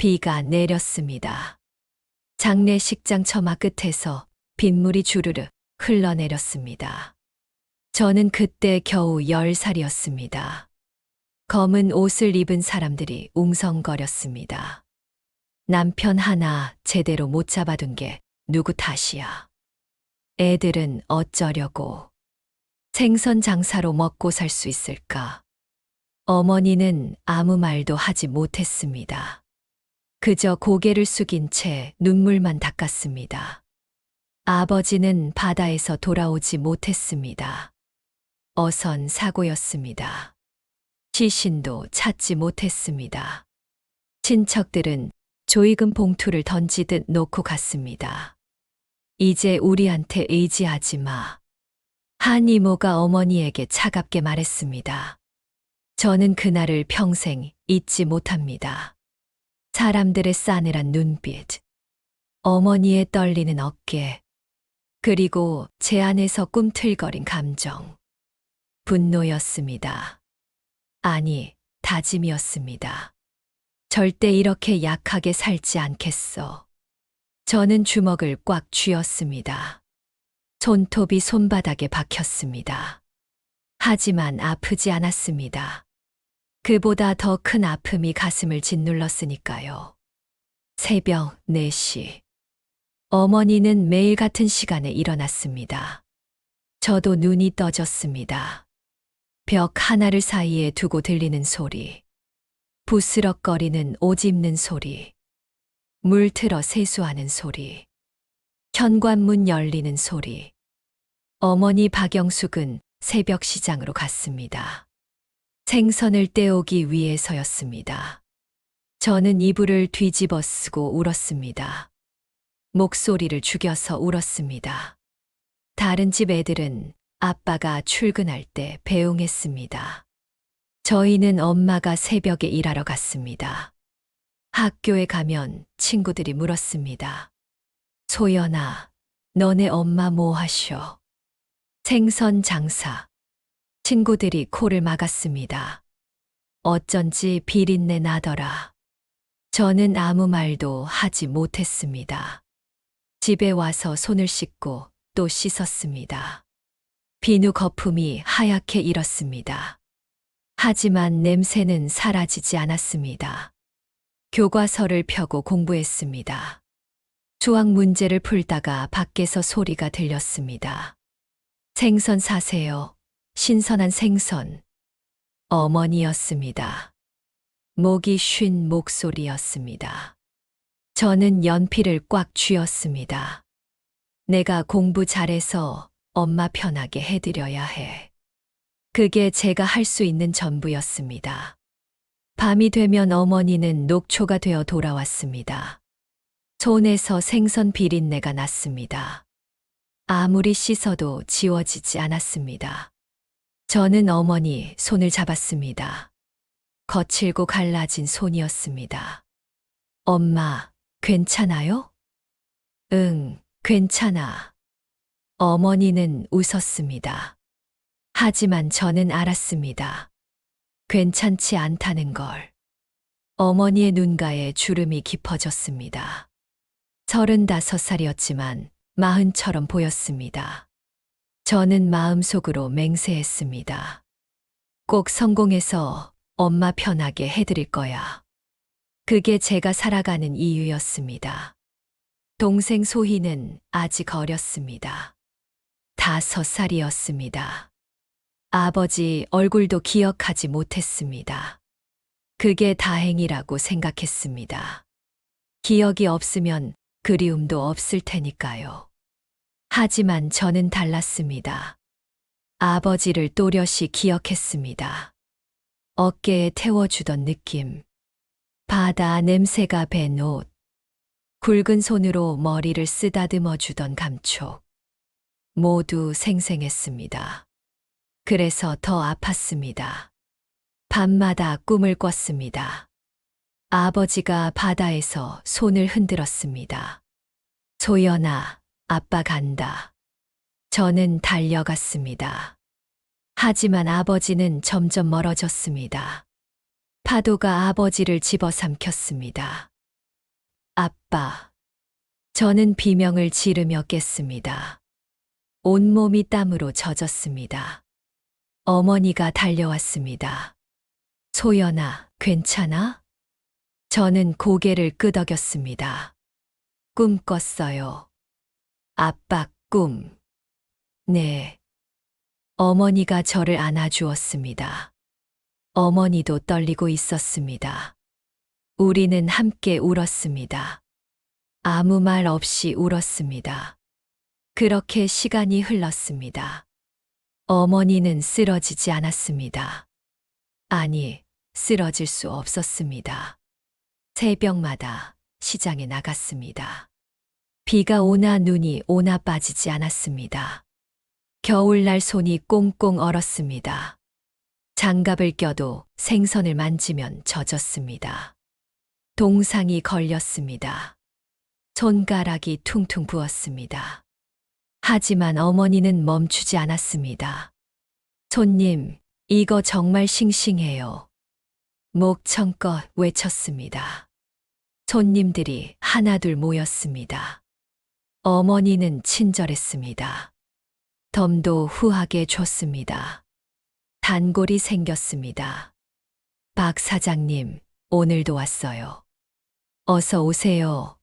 비가 내렸습니다. 장례식장 처마 끝에서 빗물이 주르르 흘러내렸습니다. 저는 그때 겨우 10살이었습니다. 검은 옷을 입은 사람들이 웅성거렸습니다. 남편 하나 제대로 못 잡아둔 게 누구 탓이야. 애들은 어쩌려고. 생선 장사로 먹고 살 수 있을까? 어머니는 아무 말도 하지 못했습니다. 그저 고개를 숙인 채 눈물만 닦았습니다. 아버지는 바다에서 돌아오지 못했습니다. 어선 사고였습니다. 시신도 찾지 못했습니다. 친척들은 조이금 봉투를 던지듯 놓고 갔습니다. 이제 우리한테 의지하지 마. 한 이모가 어머니에게 차갑게 말했습니다. 저는 그날을 평생 잊지 못합니다. 사람들의 싸늘한 눈빛, 어머니의 떨리는 어깨, 그리고 제 안에서 꿈틀거린 감정. 분노였습니다. 아니, 다짐이었습니다. 절대 이렇게 약하게 살지 않겠어. 저는 주먹을 꽉 쥐었습니다. 손톱이 손바닥에 박혔습니다. 하지만 아프지 않았습니다. 그보다 더 큰 아픔이 가슴을 짓눌렀으니까요. 새벽 4시. 어머니는 매일 같은 시간에 일어났습니다. 저도 눈이 떠졌습니다. 벽 하나를 사이에 두고 들리는 소리. 부스럭거리는 옷 입는 소리. 물 틀어 세수하는 소리. 현관문 열리는 소리. 어머니 박영숙은 새벽 시장으로 갔습니다. 생선을 떼오기 위해서였습니다. 저는 이불을 뒤집어 쓰고 울었습니다. 목소리를 죽여서 울었습니다. 다른 집 애들은 아빠가 출근할 때 배웅했습니다. 저희는 엄마가 새벽에 일하러 갔습니다. 학교에 가면 친구들이 물었습니다. 소연아, 너네 엄마 뭐 하셔? 생선 장사. 친구들이 코를 막았습니다. 어쩐지 비린내 나더라. 저는 아무 말도 하지 못했습니다. 집에 와서 손을 씻고 또 씻었습니다. 비누 거품이 하얗게 일었습니다. 하지만 냄새는 사라지지 않았습니다. 교과서를 펴고 공부했습니다. 수학 문제를 풀다가 밖에서 소리가 들렸습니다. 생선 사세요. 신선한 생선. 어머니였습니다. 목이 쉰 목소리였습니다. 저는 연필을 꽉 쥐었습니다. 내가 공부 잘해서 엄마 편하게 해드려야 해. 그게 제가 할 수 있는 전부였습니다. 밤이 되면 어머니는 녹초가 되어 돌아왔습니다. 손에서 생선 비린내가 났습니다. 아무리 씻어도 지워지지 않았습니다. 저는 어머니 손을 잡았습니다. 거칠고 갈라진 손이었습니다. 엄마, 괜찮아요? 응, 괜찮아. 어머니는 웃었습니다. 하지만 저는 알았습니다. 괜찮지 않다는 걸. 어머니의 눈가에 주름이 깊어졌습니다. 35살이었지만 40처럼 보였습니다. 저는 마음속으로 맹세했습니다. 꼭 성공해서 엄마 편하게 해드릴 거야. 그게 제가 살아가는 이유였습니다. 동생 소희는 아직 어렸습니다. 5살이었습니다. 아버지 얼굴도 기억하지 못했습니다. 그게 다행이라고 생각했습니다. 기억이 없으면 그리움도 없을 테니까요. 하지만 저는 달랐습니다. 아버지를 또렷이 기억했습니다. 어깨에 태워주던 느낌. 바다 냄새가 밴 옷. 굵은 손으로 머리를 쓰다듬어 주던 감촉. 모두 생생했습니다. 그래서 더 아팠습니다. 밤마다 꿈을 꿨습니다. 아버지가 바다에서 손을 흔들었습니다. 소연아, 아빠 간다. 저는 달려갔습니다. 하지만 아버지는 점점 멀어졌습니다. 파도가 아버지를 집어삼켰습니다. 아빠. 저는 비명을 지르며 깼습니다. 온몸이 땀으로 젖었습니다. 어머니가 달려왔습니다. 소연아, 괜찮아? 저는 고개를 끄덕였습니다. 꿈 꿨어요. 아빠 꿈. 네. 어머니가 저를 안아주었습니다. 어머니도 떨리고 있었습니다. 우리는 함께 울었습니다. 아무 말 없이 울었습니다. 그렇게 시간이 흘렀습니다. 어머니는 쓰러지지 않았습니다. 아니, 쓰러질 수 없었습니다. 새벽마다 시장에 나갔습니다. 비가 오나 눈이 오나 빠지지 않았습니다. 겨울날 손이 꽁꽁 얼었습니다. 장갑을 껴도 생선을 만지면 젖었습니다. 동상이 걸렸습니다. 손가락이 퉁퉁 부었습니다. 하지만 어머니는 멈추지 않았습니다. 손님, 이거 정말 싱싱해요. 목청껏 외쳤습니다. 손님들이 하나둘 모였습니다. 어머니는 친절했습니다. 덤도 후하게 줬습니다. 단골이 생겼습니다. 박 사장님, 오늘도 왔어요. 어서 오세요.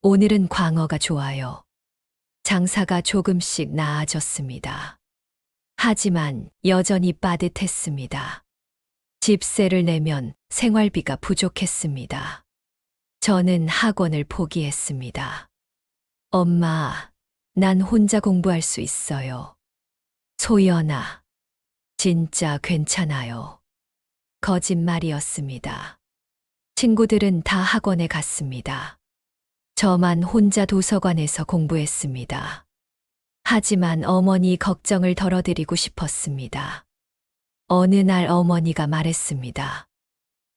오늘은 광어가 좋아요. 장사가 조금씩 나아졌습니다. 하지만 여전히 빠듯했습니다. 집세를 내면 생활비가 부족했습니다. 저는 학원을 포기했습니다. 엄마, 난 혼자 공부할 수 있어요. 소연아, 진짜 괜찮아요. 거짓말이었습니다. 친구들은 다 학원에 갔습니다. 저만 혼자 도서관에서 공부했습니다. 하지만 어머니 걱정을 덜어드리고 싶었습니다. 어느 날 어머니가 말했습니다.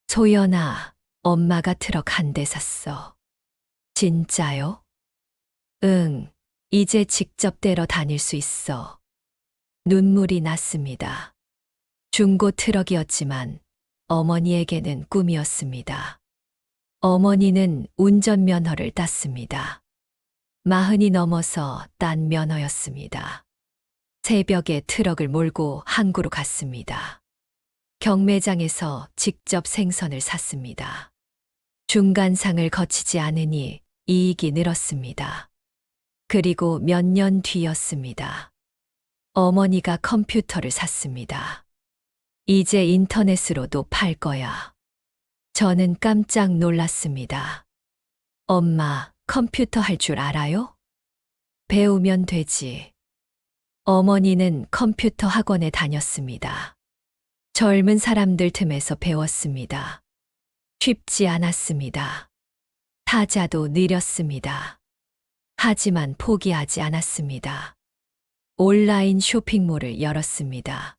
소연아, 엄마가 트럭 한 대 샀어. 진짜요? 응, 이제 직접 떼러 다닐 수 있어. 눈물이 났습니다. 중고 트럭이었지만 어머니에게는 꿈이었습니다. 어머니는 운전면허를 땄습니다. 40이 넘어서 딴 면허였습니다. 새벽에 트럭을 몰고 항구로 갔습니다. 경매장에서 직접 생선을 샀습니다. 중간상을 거치지 않으니 이익이 늘었습니다. 그리고 몇 년 뒤였습니다. 어머니가 컴퓨터를 샀습니다. 이제 인터넷으로도 팔 거야. 저는 깜짝 놀랐습니다. 엄마, 컴퓨터 할 줄 알아요? 배우면 되지. 어머니는 컴퓨터 학원에 다녔습니다. 젊은 사람들 틈에서 배웠습니다. 쉽지 않았습니다. 타자도 느렸습니다. 하지만 포기하지 않았습니다. 온라인 쇼핑몰을 열었습니다.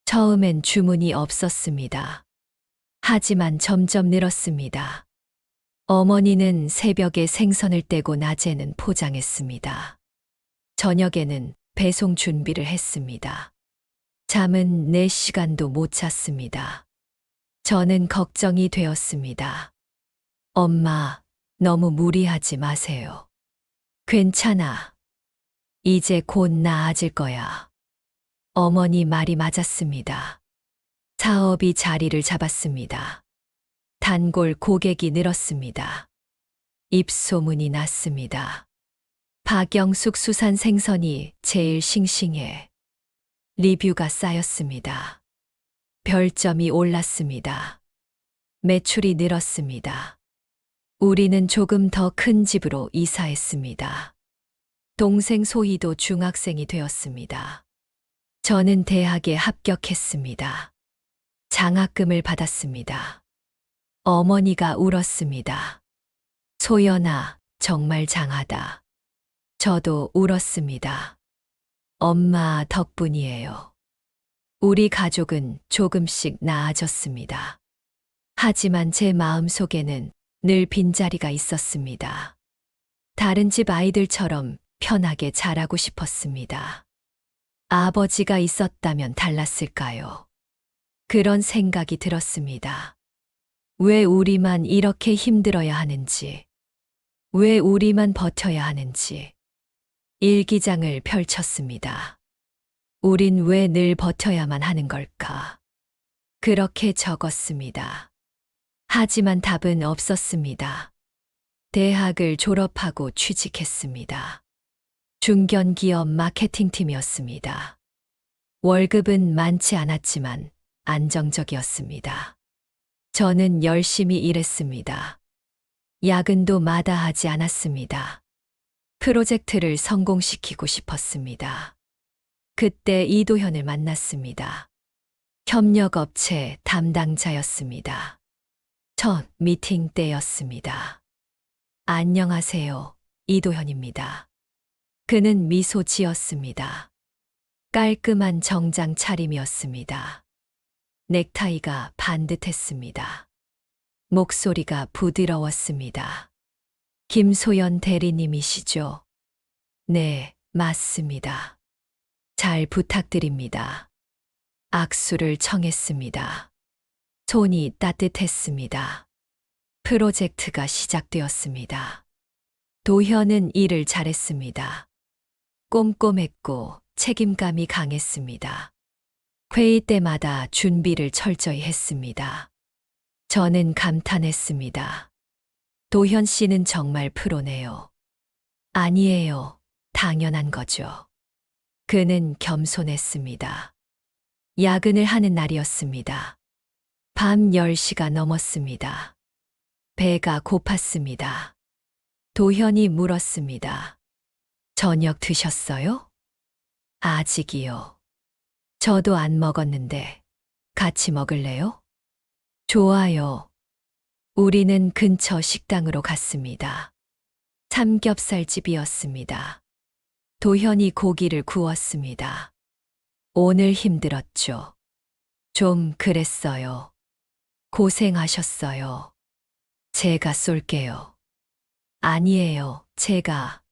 처음엔 주문이 없었습니다. 하지만 점점 늘었습니다. 어머니는 새벽에 생선을 떼고 낮에는 포장했습니다. 저녁에는 배송 준비를 했습니다. 잠은 4시간도 못 잤습니다. 저는 걱정이 되었습니다. 엄마, 너무 무리하지 마세요. 괜찮아. 이제 곧 나아질 거야. 어머니 말이 맞았습니다. 사업이 자리를 잡았습니다. 단골 고객이 늘었습니다. 입소문이 났습니다. 박영숙 수산 생선이 제일 싱싱해. 리뷰가 쌓였습니다. 별점이 올랐습니다. 매출이 늘었습니다. 우리는 조금 더 큰 집으로 이사했습니다. 동생 소희도 중학생이 되었습니다. 저는 대학에 합격했습니다. 장학금을 받았습니다. 어머니가 울었습니다. 소연아, 정말 장하다. 저도 울었습니다. 엄마 덕분이에요. 우리 가족은 조금씩 나아졌습니다. 하지만 제 마음속에는 늘 빈자리가 있었습니다. 다른 집 아이들처럼 편하게 자라고 싶었습니다. 아버지가 있었다면 달랐을까요? 그런 생각이 들었습니다. 왜 우리만 이렇게 힘들어야 하는지. 왜 우리만 버텨야 하는지 일기장을 펼쳤습니다. 우린 왜 늘 버텨야만 하는 걸까? 그렇게 적었습니다. 하지만 답은 없었습니다. 대학을 졸업하고 취직했습니다. 중견기업 마케팅팀이었습니다. 월급은 많지 않았지만 안정적이었습니다. 저는 열심히 일했습니다. 야근도 마다하지 않았습니다. 프로젝트를 성공시키고 싶었습니다. 그때 이도현을 만났습니다. 협력업체 담당자였습니다. 첫 미팅 때였습니다. 안녕하세요. 이도현입니다. 그는 미소 지었습니다. 깔끔한 정장 차림이었습니다. 넥타이가 반듯했습니다. 목소리가 부드러웠습니다. 김소연 대리님이시죠? 네, 맞습니다. 잘 부탁드립니다. 악수를 청했습니다. 손이 따뜻했습니다. 프로젝트가 시작되었습니다. 도현은 일을 잘했습니다. 꼼꼼했고 책임감이 강했습니다. 회의 때마다 준비를 철저히 했습니다. 저는 감탄했습니다. 도현 씨는 정말 프로네요. 아니에요. 당연한 거죠. 그는 겸손했습니다. 야근을 하는 날이었습니다. 밤 10시가 넘었습니다. 배가 고팠습니다. 도현이 물었습니다. 저녁 드셨어요? 아직이요. 저도 안 먹었는데 같이 먹을래요? 좋아요. 우리는 근처 식당으로 갔습니다. 삼겹살집이었습니다. 도현이 고기를 구웠습니다. 오늘 힘들었죠. 좀 그랬어요. 고생하셨어요. 제가 쏠게요. 아니에요, 제가.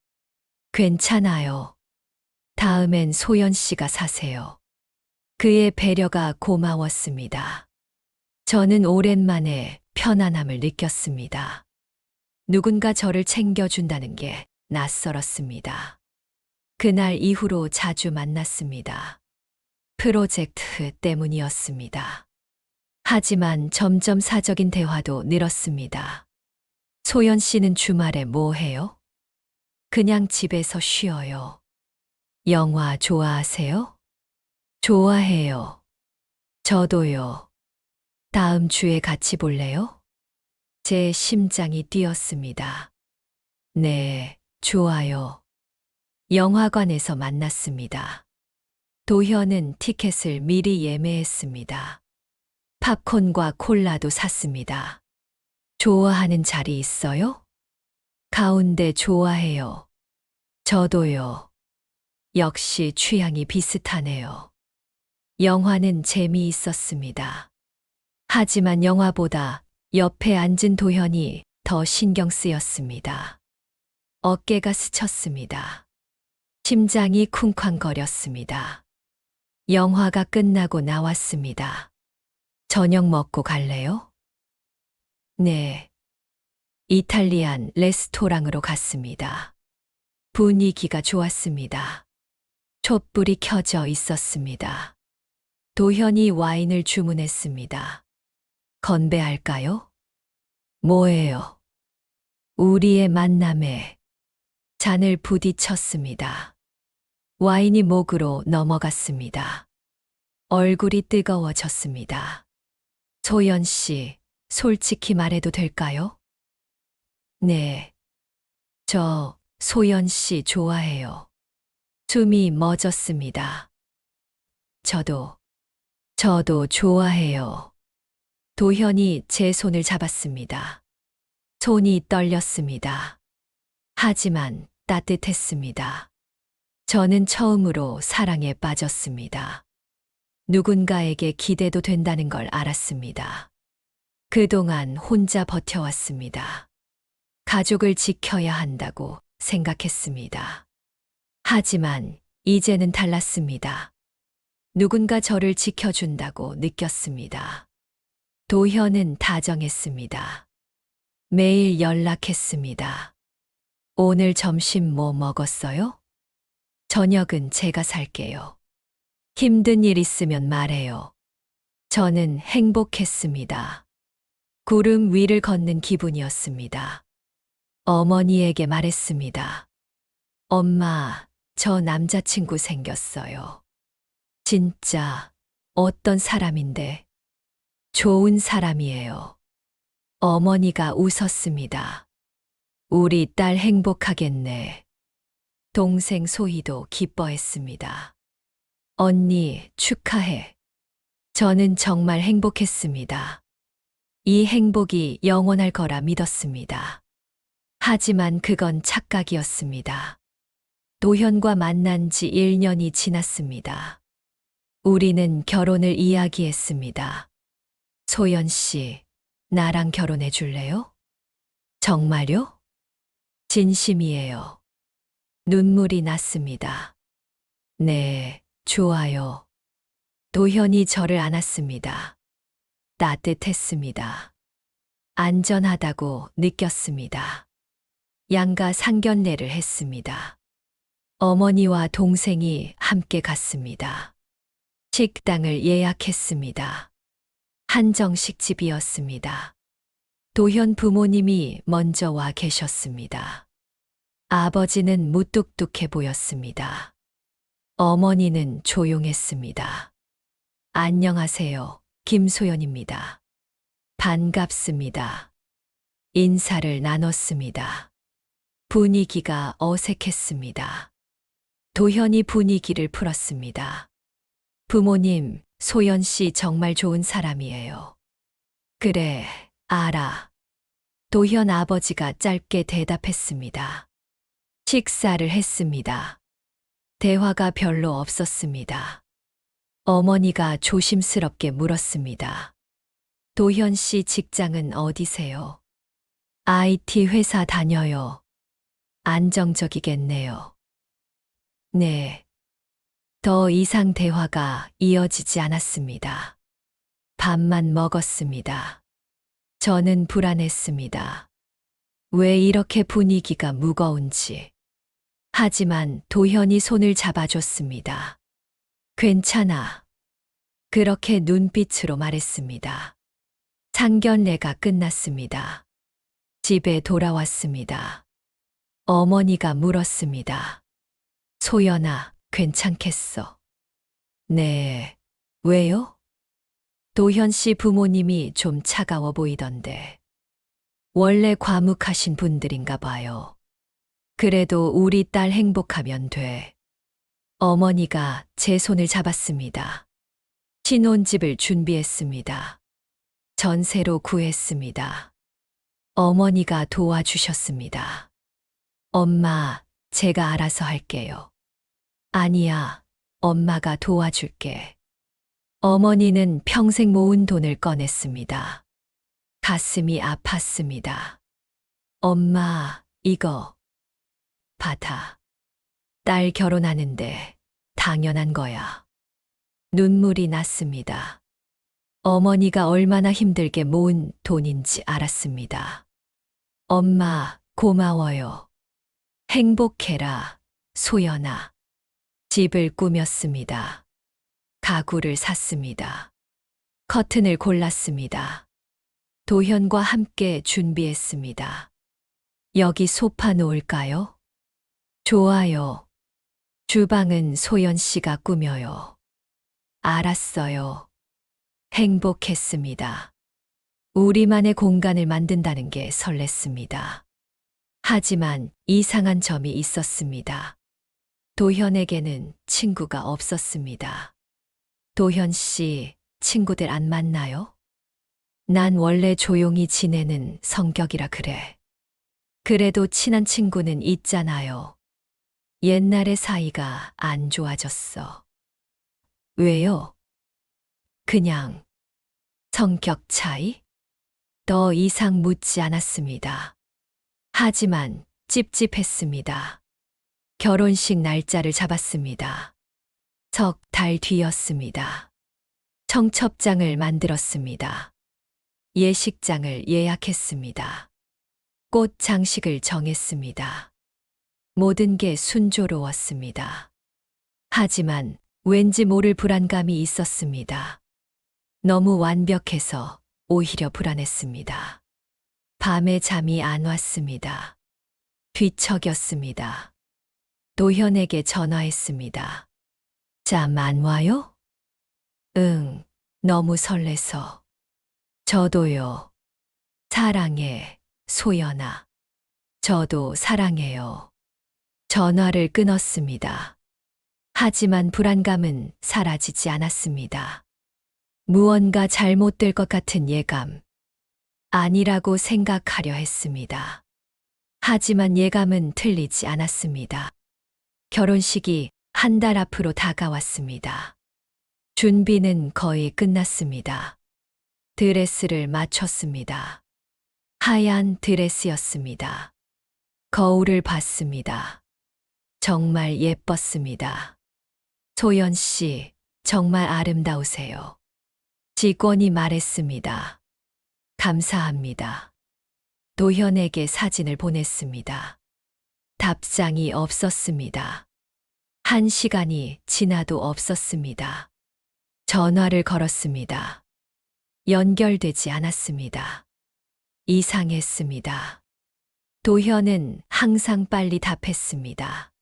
괜찮아요. 다음엔 소연 씨가 사세요. 그의 배려가 고마웠습니다. 저는 오랜만에 편안함을 느꼈습니다. 누군가 저를 챙겨준다는 게 낯설었습니다. 그날 이후로 자주 만났습니다. 프로젝트 때문이었습니다. 하지만 점점 사적인 대화도 늘었습니다. 소연 씨는 주말에 뭐 해요? 그냥 집에서 쉬어요. 영화 좋아하세요? 좋아해요. 저도요. 다음 주에 같이 볼래요? 제 심장이 뛰었습니다. 네, 좋아요. 영화관에서 만났습니다. 도현은 티켓을 미리 예매했습니다. 팝콘과 콜라도 샀습니다. 좋아하는 자리 있어요? 가운데 좋아해요. 저도요. 역시 취향이 비슷하네요. 영화는 재미있었습니다. 하지만 영화보다 옆에 앉은 도현이 더 신경 쓰였습니다. 어깨가 스쳤습니다. 심장이 쿵쾅거렸습니다. 영화가 끝나고 나왔습니다. 저녁 먹고 갈래요? 네. 이탈리안 레스토랑으로 갔습니다. 분위기가 좋았습니다. 촛불이 켜져 있었습니다. 도현이 와인을 주문했습니다. 건배할까요? 뭐예요? 우리의 만남에 잔을 부딪혔습니다. 와인이 목으로 넘어갔습니다. 얼굴이 뜨거워졌습니다. 소연 씨, 솔직히 말해도 될까요? 네. 저 소연 씨 좋아해요. 숨이 멎었습니다. 저도 좋아해요. 도현이 제 손을 잡았습니다. 손이 떨렸습니다. 하지만 따뜻했습니다. 저는 처음으로 사랑에 빠졌습니다. 누군가에게 기대도 된다는 걸 알았습니다. 그동안 혼자 버텨왔습니다. 가족을 지켜야 한다고 생각했습니다. 하지만 이제는 달랐습니다. 누군가 저를 지켜준다고 느꼈습니다. 도현은 다정했습니다. 매일 연락했습니다. 오늘 점심 뭐 먹었어요? 저녁은 제가 살게요. 힘든 일 있으면 말해요. 저는 행복했습니다. 구름 위를 걷는 기분이었습니다. 어머니에게 말했습니다. 엄마, 저 남자친구 생겼어요. 진짜 어떤 사람인데 좋은 사람이에요. 어머니가 웃었습니다. 우리 딸 행복하겠네. 동생 소희도 기뻐했습니다. 언니, 축하해. 저는 정말 행복했습니다. 이 행복이 영원할 거라 믿었습니다. 하지만 그건 착각이었습니다. 도현과 만난 지 1년이 지났습니다. 우리는 결혼을 이야기했습니다. 소연 씨, 나랑 결혼해 줄래요? 정말요? 진심이에요. 눈물이 났습니다. 네, 좋아요. 도현이 저를 안았습니다. 따뜻했습니다. 안전하다고 느꼈습니다. 양가 상견례를 했습니다. 어머니와 동생이 함께 갔습니다. 식당을 예약했습니다. 한정식 집이었습니다. 도현 부모님이 먼저 와 계셨습니다. 아버지는 무뚝뚝해 보였습니다. 어머니는 조용했습니다. 안녕하세요. 김소연입니다. 반갑습니다. 인사를 나눴습니다. 분위기가 어색했습니다. 도현이 분위기를 풀었습니다. 부모님, 소연 씨 정말 좋은 사람이에요. 그래, 알아. 도현 아버지가 짧게 대답했습니다. 식사를 했습니다. 대화가 별로 없었습니다. 어머니가 조심스럽게 물었습니다. 도현 씨 직장은 어디세요? IT 회사 다녀요. 안정적이겠네요. 네. 더 이상 대화가 이어지지 않았습니다. 밥만 먹었습니다. 저는 불안했습니다. 왜 이렇게 분위기가 무거운지. 하지만 도현이 손을 잡아줬습니다. 괜찮아. 그렇게 눈빛으로 말했습니다. 상견례가 끝났습니다. 집에 돌아왔습니다. 어머니가 물었습니다. 소연아, 괜찮겠어? 네. 왜요? 도현 씨 부모님이 좀 차가워 보이던데. 원래 과묵하신 분들인가 봐요. 그래도 우리 딸 행복하면 돼. 어머니가 제 손을 잡았습니다. 신혼집을 준비했습니다. 전세로 구했습니다. 어머니가 도와주셨습니다. 엄마, 제가 알아서 할게요. 아니야, 엄마가 도와줄게. 어머니는 평생 모은 돈을 꺼냈습니다. 가슴이 아팠습니다. 엄마, 이거 받아. 딸 결혼하는데 당연한 거야. 눈물이 났습니다. 어머니가 얼마나 힘들게 모은 돈인지 알았습니다. 엄마, 고마워요. 행복해라, 소연아. 집을 꾸몄습니다. 가구를 샀습니다. 커튼을 골랐습니다. 도현과 함께 준비했습니다. 여기 소파 놓을까요? 좋아요. 주방은 소연 씨가 꾸며요. 알았어요. 행복했습니다. 우리만의 공간을 만든다는 게 설렜습니다. 하지만 이상한 점이 있었습니다. 도현에게는 친구가 없었습니다. 도현 씨, 친구들 안 만나요? 난 원래 조용히 지내는 성격이라 그래. 그래도 친한 친구는 있잖아요. 옛날의 사이가 안 좋아졌어. 왜요? 그냥 성격 차이? 더 이상 묻지 않았습니다. 하지만 찝찝했습니다. 결혼식 날짜를 잡았습니다. 석 달 뒤였습니다. 청첩장을 만들었습니다. 예식장을 예약했습니다. 꽃 장식을 정했습니다. 모든 게 순조로웠습니다. 하지만 왠지 모를 불안감이 있었습니다. 너무 완벽해서 오히려 불안했습니다. 밤에 잠이 안 왔습니다. 뒤척였습니다. 도현에게 전화했습니다. 잠 안 와요? 응, 너무 설레서. 저도요. 사랑해, 소연아. 저도 사랑해요. 전화를 끊었습니다. 하지만 불안감은 사라지지 않았습니다. 무언가 잘못될 것 같은 예감. 아니라고 생각하려 했습니다. 하지만 예감은 틀리지 않았습니다. 결혼식이 한 달 앞으로 다가왔습니다. 준비는 거의 끝났습니다. 드레스를 맞췄습니다. 하얀 드레스였습니다. 거울을 봤습니다. 정말 예뻤습니다. 소연 씨, 정말 아름다우세요. 직원이 말했습니다. 감사합니다. 도현에게 사진을 보냈습니다. 답장이 없었습니다. 1시간이 지나도 없었습니다. 전화를 걸었습니다. 연결되지 않았습니다. 이상했습니다. 도현은 항상 빨리 답했습니다.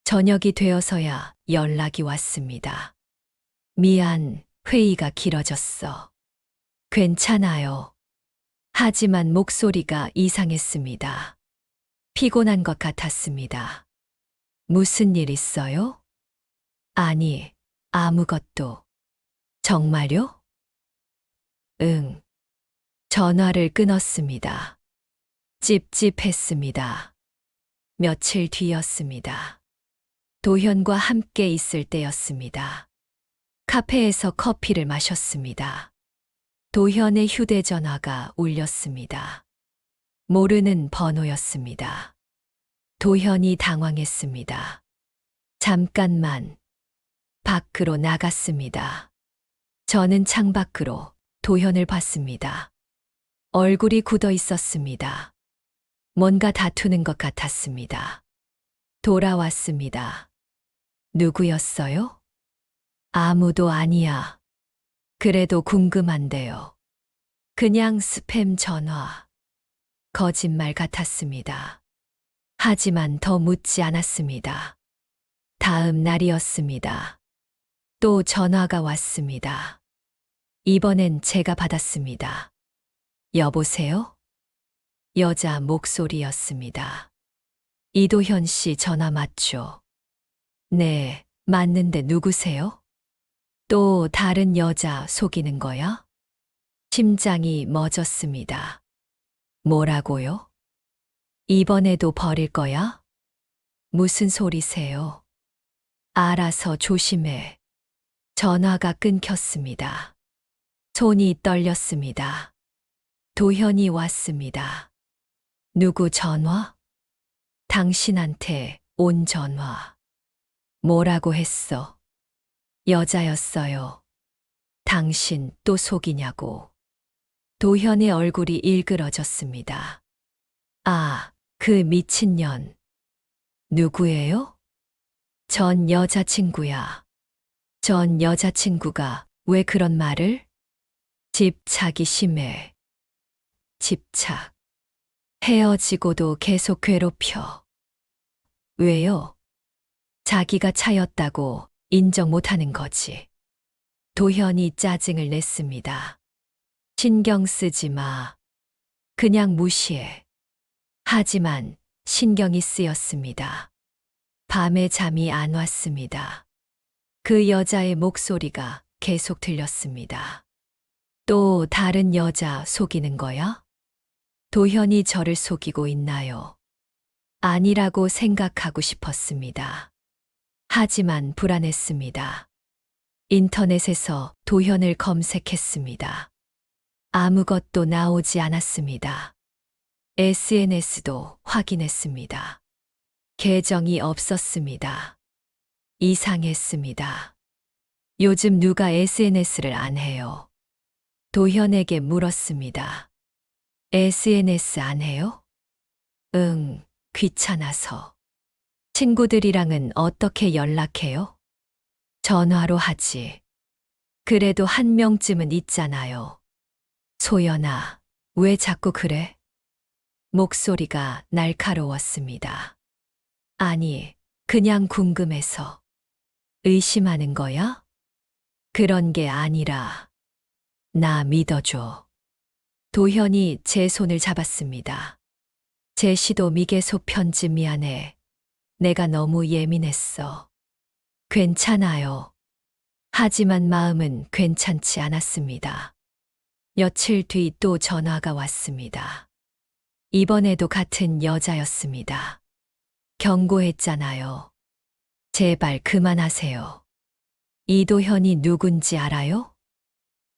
저녁이 되어서야 연락이 왔습니다. 미안, 회의가 길어졌어. 괜찮아요. 하지만 목소리가 이상했습니다. 피곤한 것 같았습니다. 무슨 일 있어요? 아니, 아무것도. 정말요? 응. 전화를 끊었습니다. 찝찝했습니다. 며칠 뒤였습니다. 도현과 함께 있을 때였습니다. 카페에서 커피를 마셨습니다. 도현의 휴대전화가 울렸습니다. 모르는 번호였습니다. 도현이 당황했습니다. 잠깐만. 밖으로 나갔습니다. 저는 창밖으로 도현을 봤습니다. 얼굴이 굳어 있었습니다. 뭔가 다투는 것 같았습니다. 돌아왔습니다. 누구였어요? 아무도 아니야. 그래도 궁금한데요. 그냥 스팸 전화. 거짓말 같았습니다. 하지만 더 묻지 않았습니다. 다음 날이었습니다. 또 전화가 왔습니다. 이번엔 제가 받았습니다. 여보세요? 여자 목소리였습니다. 이도현 씨 전화 맞죠? 네, 맞는데 누구세요? 또 다른 여자 속이는 거야? 심장이 멎었습니다. 뭐라고요? 이번에도 버릴 거야? 무슨 소리세요? 알아서 조심해. 전화가 끊겼습니다. 손이 떨렸습니다. 도현이 왔습니다. 누구 전화? 당신한테 온 전화. 뭐라고 했어? 여자였어요. 당신 또 속이냐고. 도현의 얼굴이 일그러졌습니다. 아, 그 미친년. 누구예요? 전 여자친구야. 전 여자친구가 왜 그런 말을? 집착이 심해. 집착. 헤어지고도 계속 괴롭혀. 왜요? 자기가 차였다고 인정 못하는 거지. 도현이 짜증을 냈습니다. 신경 쓰지 마. 그냥 무시해. 하지만 신경이 쓰였습니다. 밤에 잠이 안 왔습니다. 그 여자의 목소리가 계속 들렸습니다. 또 다른 여자 속이는 거야? 도현이 저를 속이고 있나요? 아니라고 생각하고 싶었습니다. 하지만 불안했습니다. 인터넷에서 도현을 검색했습니다. 아무것도 나오지 않았습니다. SNS도 확인했습니다. 계정이 없었습니다. 이상했습니다. 요즘 누가 SNS를 안 해요? 도현에게 물었습니다. SNS 안 해요? 응, 귀찮아서. 친구들이랑은 어떻게 연락해요? 전화로 하지. 그래도 한 명쯤은 있잖아요. 소연아, 왜 자꾸 그래? 목소리가 날카로웠습니다. 아니, 그냥 궁금해서. 의심하는 거야? 그런 게 아니라, 나 믿어줘. 도현이 제 손을 잡았습니다. 제시도 미개소 편집 미안해. 내가 너무 예민했어. 괜찮아요. 하지만 마음은 괜찮지 않았습니다. 며칠 뒤 또 전화가 왔습니다. 이번에도 같은 여자였습니다. 경고했잖아요. 제발 그만하세요. 이도현이 누군지 알아요?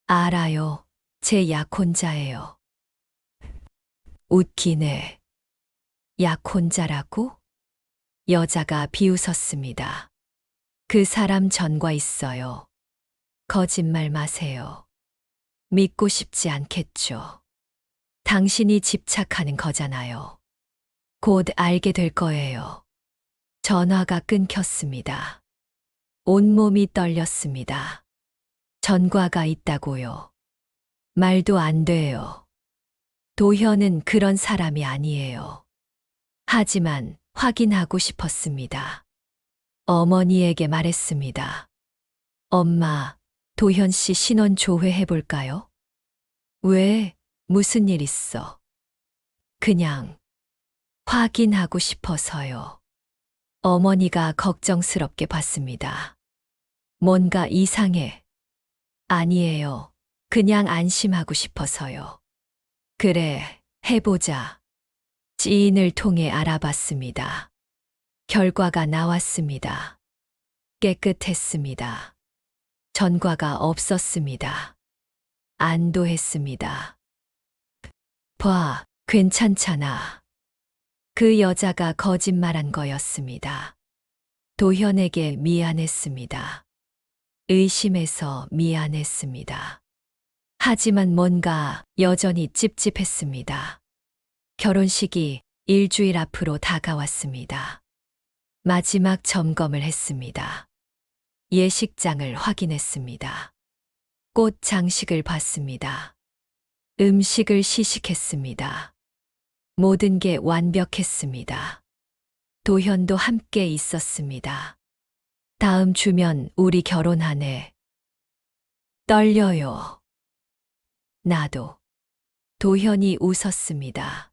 알아요. 제 약혼자예요. 웃기네. 약혼자라고? 여자가 비웃었습니다. 그 사람 전과 있어요. 거짓말 마세요. 믿고 싶지 않겠죠. 당신이 집착하는 거잖아요. 곧 알게 될 거예요. 전화가 끊겼습니다. 온몸이 떨렸습니다. 전과가 있다고요. 말도 안 돼요. 도현은 그런 사람이 아니에요. 하지만 확인하고 싶었습니다. 어머니에게 말했습니다. 엄마, 도현 씨 신원 조회해 볼까요? 왜? 무슨 일 있어? 그냥 확인하고 싶어서요. 어머니가 걱정스럽게 봤습니다. 뭔가 이상해. 아니에요. 그냥 안심하고 싶어서요. 그래, 해보자. 지인을 통해 알아봤습니다. 결과가 나왔습니다. 깨끗했습니다. 전과가 없었습니다. 안도했습니다. 봐, 괜찮잖아. 그 여자가 거짓말한 거였습니다. 도현에게 미안했습니다. 의심해서 미안했습니다. 하지만 뭔가 여전히 찝찝했습니다. 결혼식이 일주일 앞으로 다가왔습니다. 마지막 점검을 했습니다. 예식장을 확인했습니다. 꽃 장식을 봤습니다. 음식을 시식했습니다. 모든 게 완벽했습니다. 도현도 함께 있었습니다. 다음 주면 우리 결혼하네. 떨려요. 나도. 도현이 웃었습니다.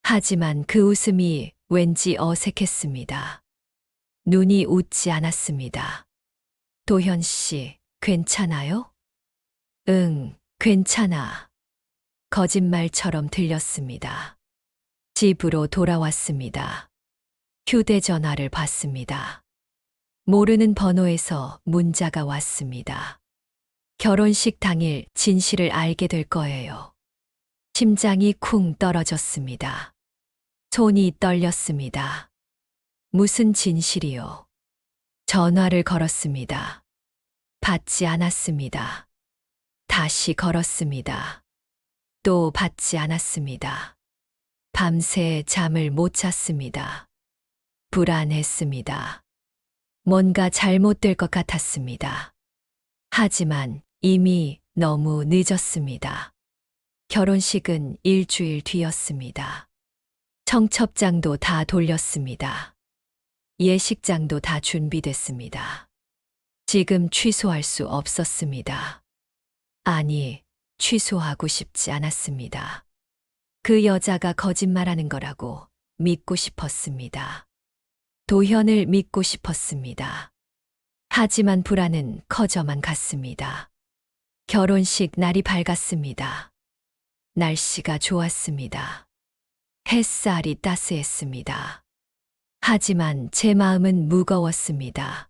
하지만 그 웃음이 왠지 어색했습니다. 눈이 웃지 않았습니다. 도현 씨, 괜찮아요? 응, 괜찮아. 거짓말처럼 들렸습니다. 집으로 돌아왔습니다. 휴대전화를 봤습니다. 모르는 번호에서 문자가 왔습니다. 결혼식 당일 진실을 알게 될 거예요. 심장이 쿵 떨어졌습니다. 손이 떨렸습니다. 무슨 진실이요? 전화를 걸었습니다. 받지 않았습니다. 다시 걸었습니다. 또 받지 않았습니다. 밤새 잠을 못 잤습니다. 불안했습니다. 뭔가 잘못될 것 같았습니다. 하지만 이미 너무 늦었습니다. 결혼식은 일주일 뒤였습니다. 청첩장도 다 돌렸습니다. 예식장도 다 준비됐습니다. 지금 취소할 수 없었습니다. 아니, 취소하고 싶지 않았습니다. 그 여자가 거짓말하는 거라고 믿고 싶었습니다. 도현을 믿고 싶었습니다. 하지만 불안은 커져만 갔습니다. 결혼식 날이 밝았습니다. 날씨가 좋았습니다. 햇살이 따스했습니다. 하지만 제 마음은 무거웠습니다.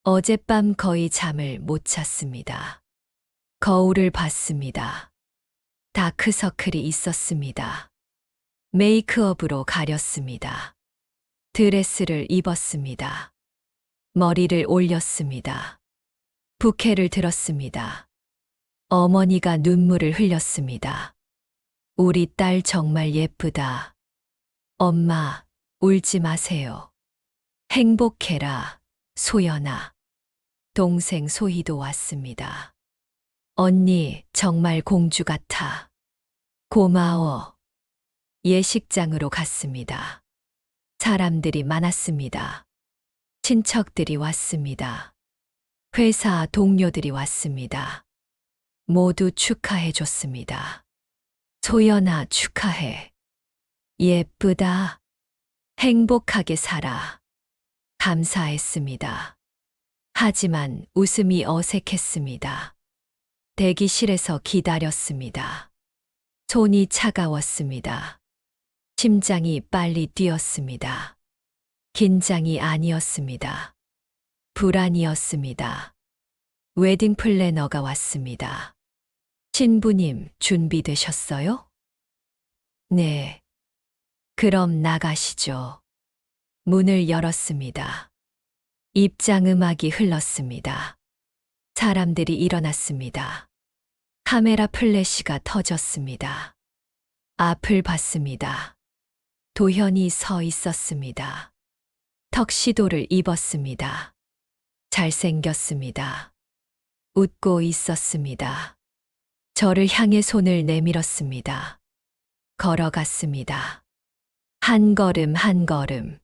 어젯밤 거의 잠을 못 잤습니다. 거울을 봤습니다. 다크서클이 있었습니다. 메이크업으로 가렸습니다. 드레스를 입었습니다. 머리를 올렸습니다. 부케를 들었습니다. 어머니가 눈물을 흘렸습니다. 우리 딸 정말 예쁘다. 엄마, 울지 마세요. 행복해라, 소연아. 동생 소희도 왔습니다. 언니, 정말 공주 같아. 고마워. 예식장으로 갔습니다. 사람들이 많았습니다. 친척들이 왔습니다. 회사 동료들이 왔습니다. 모두 축하해 줬습니다. 소연아, 축하해. 예쁘다. 행복하게 살아. 감사했습니다. 하지만 웃음이 어색했습니다. 대기실에서 기다렸습니다. 손이 차가웠습니다. 심장이 빨리 뛰었습니다. 긴장이 아니었습니다. 불안이었습니다. 웨딩 플래너가 왔습니다. 신부님, 준비되셨어요? 네. 그럼 나가시죠. 문을 열었습니다. 입장 음악이 흘렀습니다. 사람들이 일어났습니다. 카메라 플래시가 터졌습니다. 앞을 봤습니다. 도현이 서 있었습니다. 턱시도를 입었습니다. 잘생겼습니다. 웃고 있었습니다. 저를 향해 손을 내밀었습니다. 걸어갔습니다. 한 걸음 한 걸음.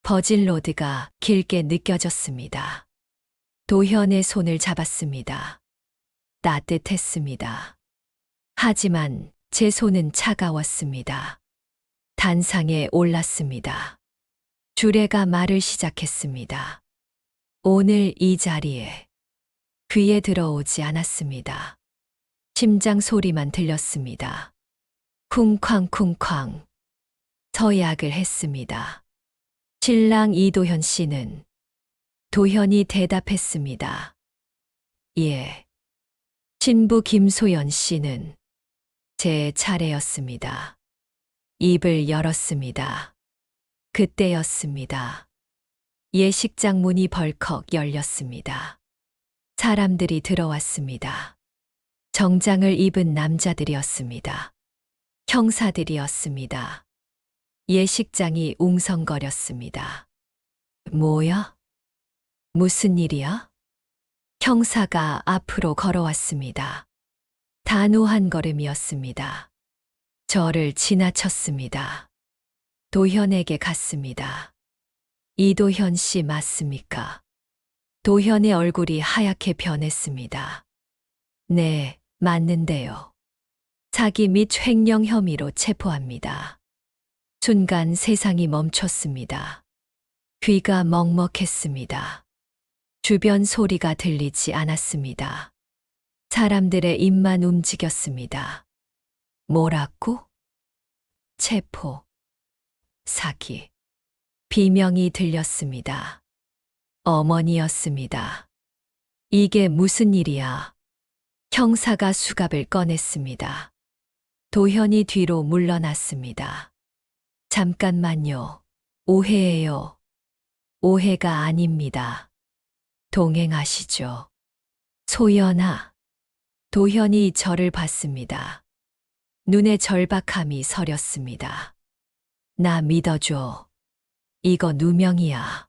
버진로드가 길게 느껴졌습니다. 도현의 손을 잡았습니다. 따뜻했습니다. 하지만 제 손은 차가웠습니다. 단상에 올랐습니다. 주례가 말을 시작했습니다. 오늘 이 자리에 귀에 들어오지 않았습니다. 심장 소리만 들렸습니다. 쿵쾅쿵쾅 서약을 했습니다. 신랑 이도현 씨는 도현이 대답했습니다. 예. 신부 김소연 씨는 제 차례였습니다. 입을 열었습니다. 그때였습니다. 예식장 문이 벌컥 열렸습니다. 사람들이 들어왔습니다. 정장을 입은 남자들이었습니다. 형사들이었습니다. 예식장이 웅성거렸습니다. 뭐야? 무슨 일이야? 형사가 앞으로 걸어왔습니다. 단호한 걸음이었습니다. 저를 지나쳤습니다. 도현에게 갔습니다. 이도현 씨 맞습니까? 도현의 얼굴이 하얗게 변했습니다. 네, 맞는데요. 사기 및 횡령 혐의로 체포합니다. 순간 세상이 멈췄습니다. 귀가 먹먹했습니다. 주변 소리가 들리지 않았습니다. 사람들의 입만 움직였습니다. 뭐라고? 체포, 사기. 비명이 들렸습니다. 어머니였습니다. 이게 무슨 일이야? 형사가 수갑을 꺼냈습니다. 도현이 뒤로 물러났습니다. 잠깐만요. 오해예요. 오해가 아닙니다. 동행하시죠. 소연아. 도현이 저를 봤습니다. 눈에 절박함이 서렸습니다. 나 믿어줘. 이거 누명이야.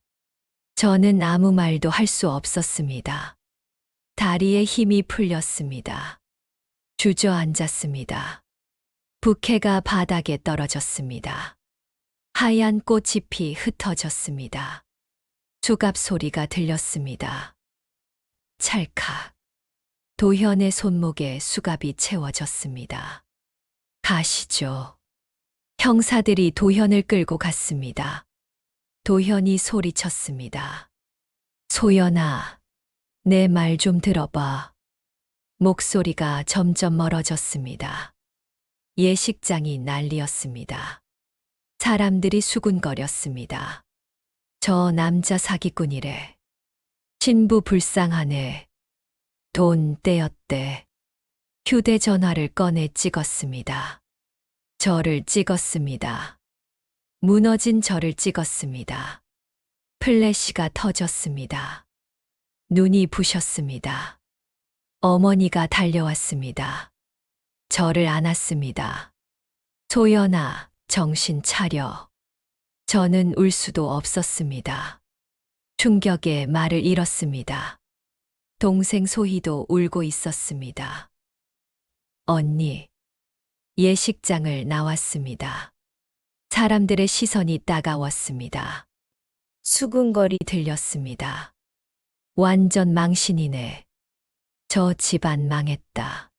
저는 아무 말도 할 수 없었습니다. 다리에 힘이 풀렸습니다. 주저앉았습니다. 부케가 바닥에 떨어졌습니다. 하얀 꽃잎이 흩어졌습니다. 수갑 소리가 들렸습니다. 찰칵. 도현의 손목에 수갑이 채워졌습니다. 가시죠. 형사들이 도현을 끌고 갔습니다. 도현이 소리쳤습니다. 소연아, 내 말 좀 들어봐. 목소리가 점점 멀어졌습니다. 예식장이 난리였습니다. 사람들이 수군거렸습니다. 저 남자 사기꾼이래. 신부 불쌍하네. 돈 떼었대. 휴대전화를 꺼내 찍었습니다. 저를 찍었습니다. 무너진 저를 찍었습니다. 플래시가 터졌습니다. 눈이 부셨습니다. 어머니가 달려왔습니다. 저를 안았습니다. 소연아, 정신 차려. 저는 울 수도 없었습니다. 충격에 말을 잃었습니다. 동생 소희도 울고 있었습니다. 언니, 예식장을 나왔습니다. 사람들의 시선이 따가웠습니다. 수군거리 들렸습니다. 완전 망신이네. 저 집안 망했다.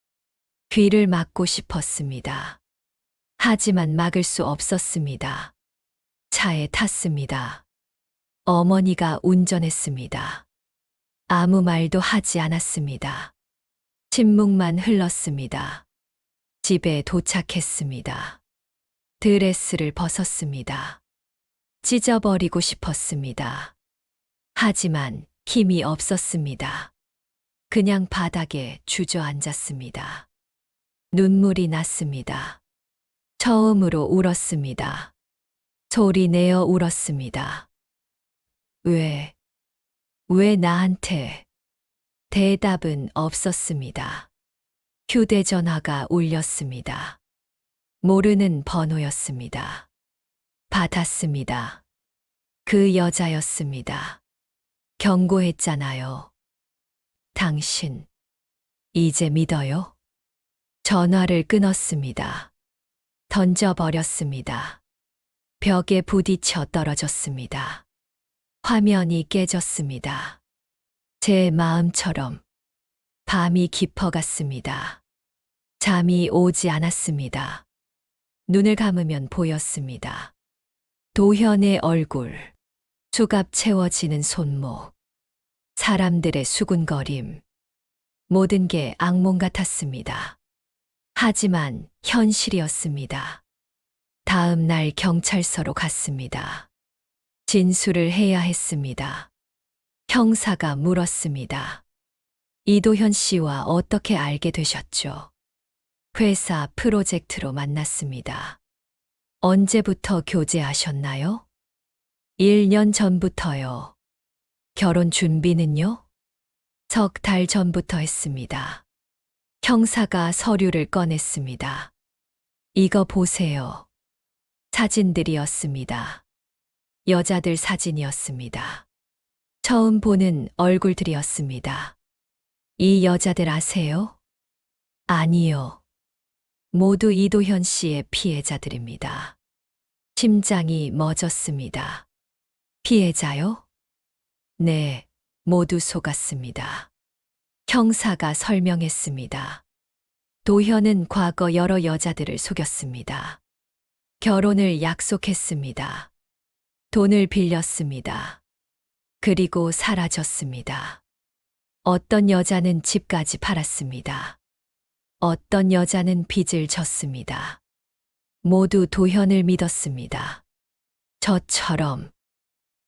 귀를 막고 싶었습니다. 하지만 막을 수 없었습니다. 차에 탔습니다. 어머니가 운전했습니다. 아무 말도 하지 않았습니다. 침묵만 흘렀습니다. 집에 도착했습니다. 드레스를 벗었습니다. 찢어버리고 싶었습니다. 하지만 힘이 없었습니다. 그냥 바닥에 주저앉았습니다. 눈물이 났습니다. 처음으로 울었습니다. 소리 내어 울었습니다. 왜 나한테? 대답은 없었습니다. 휴대전화가 울렸습니다. 모르는 번호였습니다. 받았습니다. 그 여자였습니다. 경고했잖아요. 당신, 이제 믿어요? 전화를 끊었습니다. 던져버렸습니다. 벽에 부딪혀 떨어졌습니다. 화면이 깨졌습니다. 제 마음처럼 밤이 깊어갔습니다. 잠이 오지 않았습니다. 눈을 감으면 보였습니다. 도현의 얼굴, 수갑 채워지는 손목, 사람들의 수군거림, 모든 게 악몽 같았습니다. 하지만 현실이었습니다. 다음 날 경찰서로 갔습니다. 진술을 해야 했습니다. 형사가 물었습니다. 이도현 씨와 어떻게 알게 되셨죠? 회사 프로젝트로 만났습니다. 언제부터 교제하셨나요? 1년 전부터요. 결혼 준비는요? 석 달 전부터 했습니다. 형사가 서류를 꺼냈습니다. 이거 보세요. 사진들이었습니다. 여자들 사진이었습니다. 처음 보는 얼굴들이었습니다. 이 여자들 아세요? 아니요. 모두 이도현 씨의 피해자들입니다. 심장이 멎었습니다. 피해자요? 네, 모두 속았습니다. 형사가 설명했습니다. 도현은 과거 여러 여자들을 속였습니다. 결혼을 약속했습니다. 돈을 빌렸습니다. 그리고 사라졌습니다. 어떤 여자는 집까지 팔았습니다. 어떤 여자는 빚을 졌습니다. 모두 도현을 믿었습니다. 저처럼.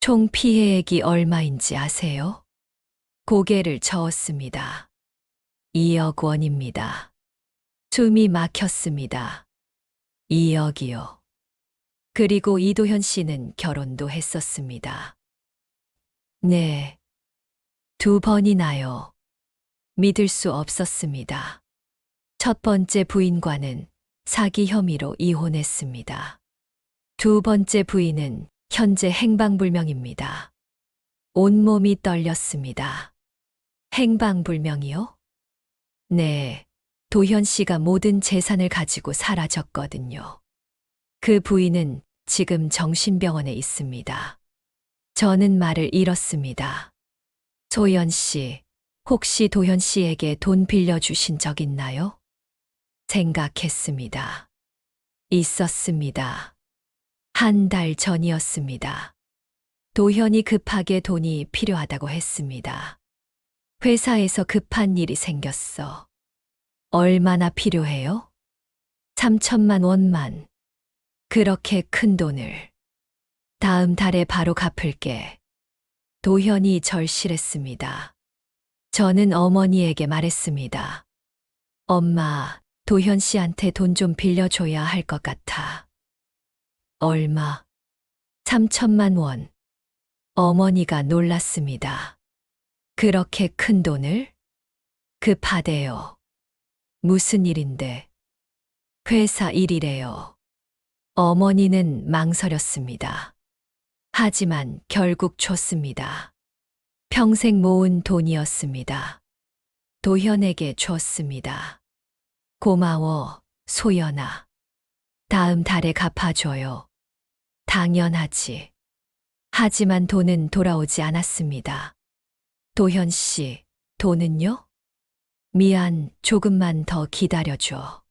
총 피해액이 얼마인지 아세요? 고개를 저었습니다. 2억 원입니다. 숨이 막혔습니다. 2억이요. 그리고 이도현 씨는 결혼도 했었습니다. 네. 2번이나요. 믿을 수 없었습니다. 첫 번째 부인과는 사기 혐의로 이혼했습니다. 두 번째 부인은 현재 행방불명입니다. 온몸이 떨렸습니다. 행방불명이요? 네. 도현 씨가 모든 재산을 가지고 사라졌거든요. 그 부인은 지금 정신병원에 있습니다. 저는 말을 잃었습니다. 소연 씨, 혹시 도현 씨에게 돈 빌려주신 적 있나요? 생각했습니다. 있었습니다. 한 달 전이었습니다. 도현이 급하게 돈이 필요하다고 했습니다. 회사에서 급한 일이 생겼어. 얼마나 필요해요? 3천만 원만. 그렇게 큰 돈을. 다음 달에 바로 갚을게. 도현이 절실했습니다. 저는 어머니에게 말했습니다. 엄마, 도현 씨한테 돈 좀 빌려줘야 할 것 같아. 얼마? 3천만 원. 어머니가 놀랐습니다. 그렇게 큰 돈을? 급하대요. 무슨 일인데? 회사 일이래요. 어머니는 망설였습니다. 하지만 결국 줬습니다. 평생 모은 돈이었습니다. 도현에게 줬습니다. 고마워, 소연아. 다음 달에 갚아줘요. 당연하지. 하지만 돈은 돌아오지 않았습니다. 도현 씨, 돈은요? 미안, 조금만 더 기다려줘.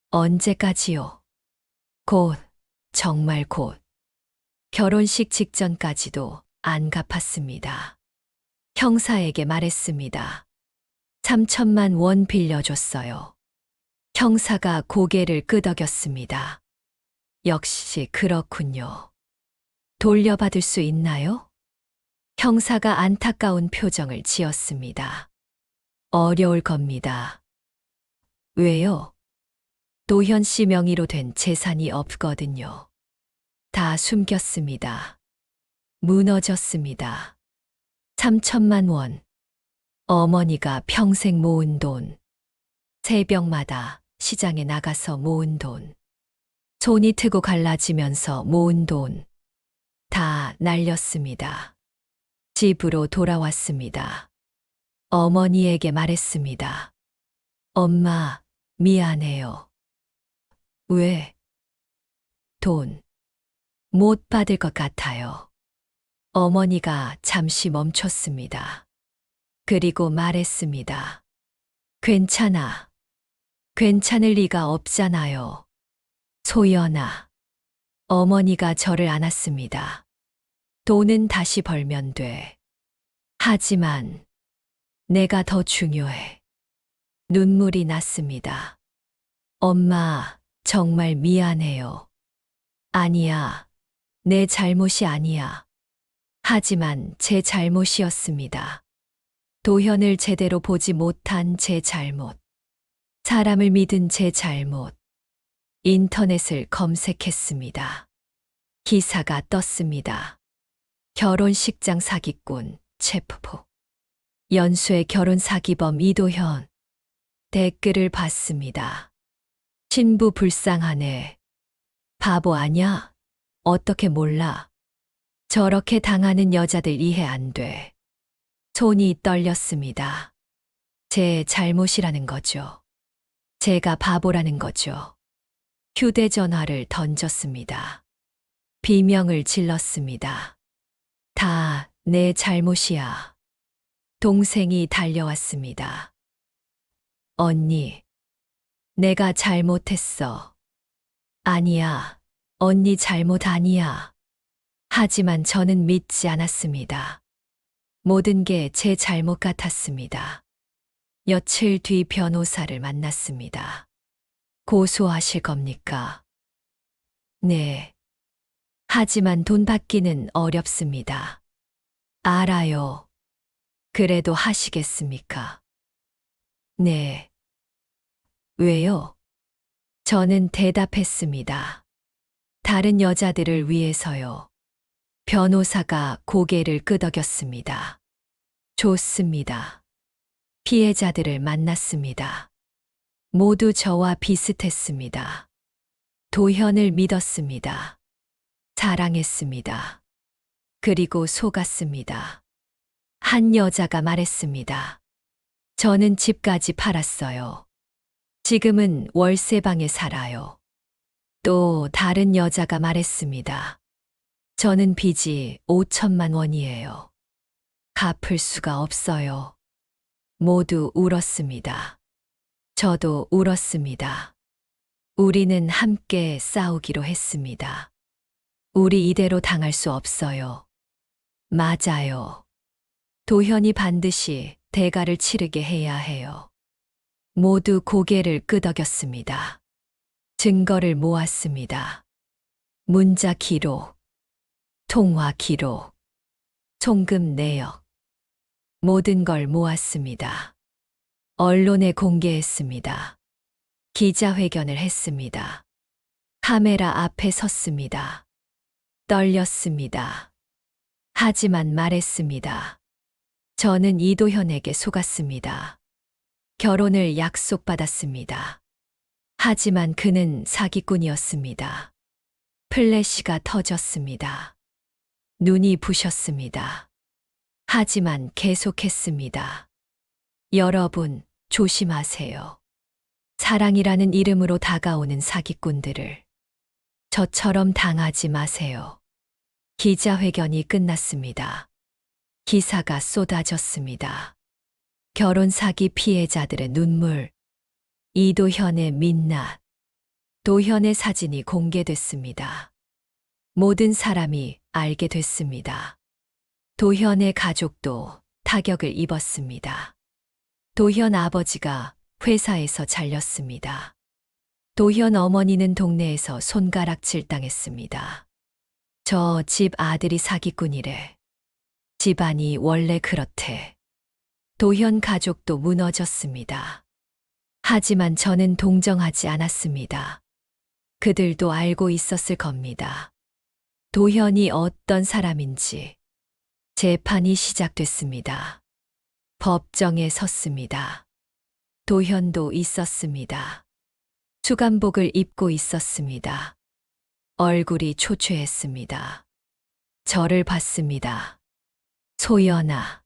언제까지요? 곧, 정말 곧. 결혼식 직전까지도 안 갚았습니다. 형사에게 말했습니다. 3천만 원 빌려줬어요. 형사가 고개를 끄덕였습니다. 역시 그렇군요. 돌려받을 수 있나요? 형사가 안타까운 표정을 지었습니다. 어려울 겁니다. 왜요? 도현 씨 명의로 된 재산이 없거든요. 다 숨겼습니다. 무너졌습니다. 3천만 원. 어머니가 평생 모은 돈. 새벽마다 시장에 나가서 모은 돈. 손이 트고 갈라지면서 모은 돈. 다 날렸습니다. 집으로 돌아왔습니다. 어머니에게 말했습니다. 엄마, 미안해요. 왜? 돈. 못 받을 것 같아요. 어머니가 잠시 멈췄습니다. 그리고 말했습니다. 괜찮아. 괜찮을 리가 없잖아요. 소연아. 어머니가 저를 안았습니다. 돈은 다시 벌면 돼. 하지만 내가 더 중요해. 눈물이 났습니다. 엄마, 정말 미안해요. 아니야. 내 잘못이 아니야. 하지만 제 잘못이었습니다. 도현을 제대로 보지 못한 제 잘못. 사람을 믿은 제 잘못. 인터넷을 검색했습니다. 기사가 떴습니다. 결혼식장 사기꾼 체포. 연수의 결혼 사기범 이도현. 댓글을 봤습니다. 신부 불쌍하네. 바보 아냐? 어떻게 몰라? 저렇게 당하는 여자들 이해 안 돼. 손이 떨렸습니다. 제 잘못이라는 거죠. 제가 바보라는 거죠. 휴대전화를 던졌습니다. 비명을 질렀습니다. 다 내 잘못이야. 동생이 달려왔습니다. 언니, 내가 잘못했어. 아니야, 언니 잘못 아니야. 하지만 저는 믿지 않았습니다. 모든 게 제 잘못 같았습니다. 며칠 뒤 변호사를 만났습니다. 고소하실 겁니까? 네. 하지만 돈 받기는 어렵습니다. 알아요. 그래도 하시겠습니까? 네. 왜요? 저는 대답했습니다. 다른 여자들을 위해서요. 변호사가 고개를 끄덕였습니다. 좋습니다. 피해자들을 만났습니다. 모두 저와 비슷했습니다. 도현을 믿었습니다. 사랑했습니다. 그리고 속았습니다. 한 여자가 말했습니다. 저는 집까지 팔았어요. 지금은 월세방에 살아요. 또 다른 여자가 말했습니다. 저는 빚이 5천만 원이에요. 갚을 수가 없어요. 모두 울었습니다. 저도 울었습니다. 우리는 함께 싸우기로 했습니다. 우리 이대로 당할 수 없어요. 맞아요. 도현이 반드시 대가를 치르게 해야 해요. 모두 고개를 끄덕였습니다. 증거를 모았습니다. 문자 기록, 통화 기록, 송금 내역, 모든 걸 모았습니다. 언론에 공개했습니다. 기자회견을 했습니다. 카메라 앞에 섰습니다. 떨렸습니다. 하지만 말했습니다. 저는 이도현에게 속았습니다. 결혼을 약속받았습니다. 하지만 그는 사기꾼이었습니다. 플래시가 터졌습니다. 눈이 부셨습니다. 하지만 계속했습니다. 여러분, 조심하세요. 사랑이라는 이름으로 다가오는 사기꾼들을 저처럼 당하지 마세요. 기자회견이 끝났습니다. 기사가 쏟아졌습니다. 결혼 사기 피해자들의 눈물, 이도현의 민낯, 도현의 사진이 공개됐습니다. 모든 사람이 알게 됐습니다. 도현의 가족도 타격을 입었습니다. 도현 아버지가 회사에서 잘렸습니다. 도현 어머니는 동네에서 손가락질 당했습니다. 저 집 아들이 사기꾼이래. 집안이 원래 그렇대. 도현 가족도 무너졌습니다. 하지만 저는 동정하지 않았습니다. 그들도 알고 있었을 겁니다. 도현이 어떤 사람인지. 재판이 시작됐습니다. 법정에 섰습니다. 도현도 있었습니다. 수감복을 입고 있었습니다. 얼굴이 초췌했습니다. 저를 봤습니다. 소연아,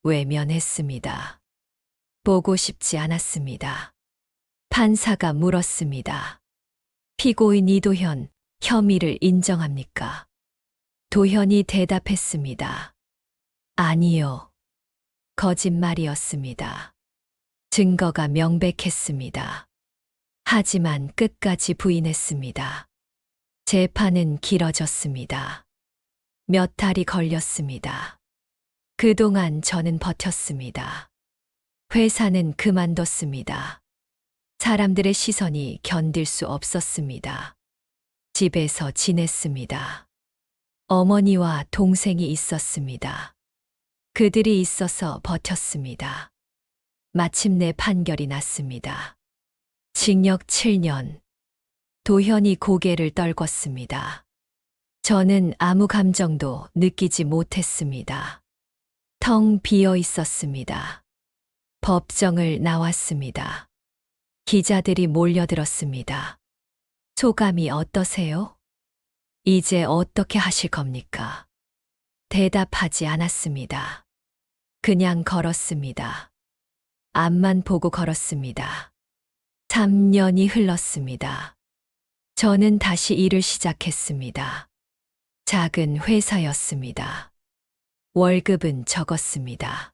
외면했습니다. 보고 싶지 않았습니다. 판사가 물었습니다. 피고인 이도현, 혐의를 인정합니까? 도현이 대답했습니다. 아니요. 거짓말이었습니다. 증거가 명백했습니다. 하지만 끝까지 부인했습니다. 재판은 길어졌습니다. 몇 달이 걸렸습니다. 그동안 저는 버텼습니다. 회사는 그만뒀습니다. 사람들의 시선이 견딜 수 없었습니다. 집에서 지냈습니다. 어머니와 동생이 있었습니다. 그들이 있어서 버텼습니다. 마침내 판결이 났습니다. 징역 7년. 도현이 고개를 떨궜습니다. 저는 아무 감정도 느끼지 못했습니다. 텅 비어 있었습니다. 법정을 나왔습니다. 기자들이 몰려들었습니다. 소감이 어떠세요? 이제 어떻게 하실 겁니까? 대답하지 않았습니다. 그냥 걸었습니다. 앞만 보고 걸었습니다. 3년이 흘렀습니다. 저는 다시 일을 시작했습니다. 작은 회사였습니다. 월급은 적었습니다.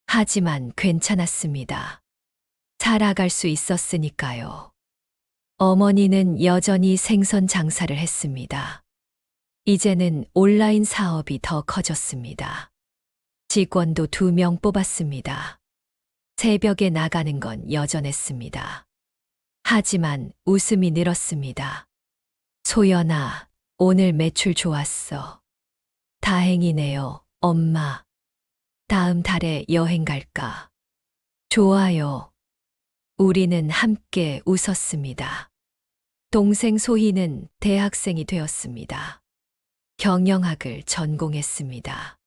하지만 괜찮았습니다. 살아갈 수 있었으니까요. 어머니는 여전히 생선 장사를 했습니다. 이제는 온라인 사업이 더 커졌습니다. 직원도 2명 뽑았습니다. 새벽에 나가는 건 여전했습니다. 하지만 웃음이 늘었습니다. 소연아, 오늘 매출 좋았어. 다행이네요, 엄마. 다음 달에 여행 갈까? 좋아요. 우리는 함께 웃었습니다. 동생 소희는 대학생이 되었습니다. 경영학을 전공했습니다.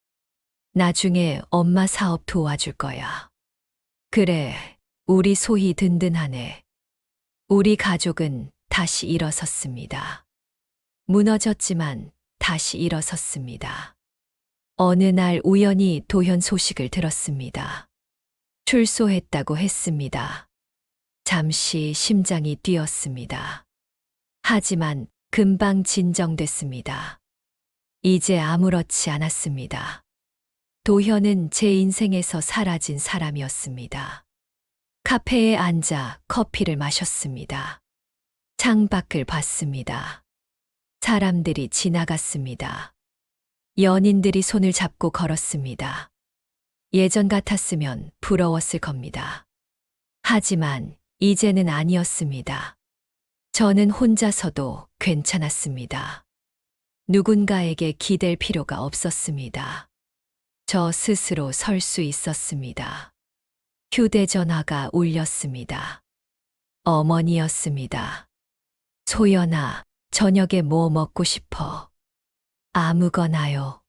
나중에 엄마 사업 도와줄 거야. 그래, 우리 소희 든든하네. 우리 가족은 다시 일어섰습니다. 무너졌지만 다시 일어섰습니다. 어느 날 우연히 도현 소식을 들었습니다. 출소했다고 했습니다. 잠시 심장이 뛰었습니다. 하지만 금방 진정됐습니다. 이제 아무렇지 않았습니다. 도현은 제 인생에서 사라진 사람이었습니다. 카페에 앉아 커피를 마셨습니다. 창밖을 봤습니다. 사람들이 지나갔습니다. 연인들이 손을 잡고 걸었습니다. 예전 같았으면 부러웠을 겁니다. 하지만 이제는 아니었습니다. 저는 혼자서도 괜찮았습니다. 누군가에게 기댈 필요가 없었습니다. 저 스스로 설 수 있었습니다. 휴대전화가 울렸습니다. 어머니였습니다. 소연아, 저녁에 뭐 먹고 싶어? 아무거나요.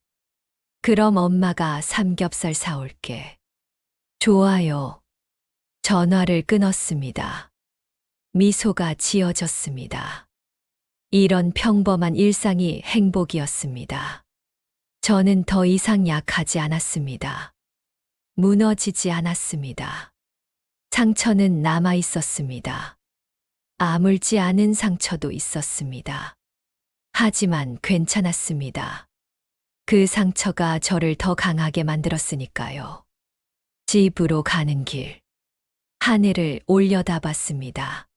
그럼 엄마가 삼겹살 사올게. 좋아요. 전화를 끊었습니다. 미소가 지어졌습니다. 이런 평범한 일상이 행복이었습니다. 저는 더 이상 약하지 않았습니다. 무너지지 않았습니다. 상처는 남아 있었습니다. 아물지 않은 상처도 있었습니다. 하지만 괜찮았습니다. 그 상처가 저를 더 강하게 만들었으니까요. 집으로 가는 길, 하늘을 올려다봤습니다.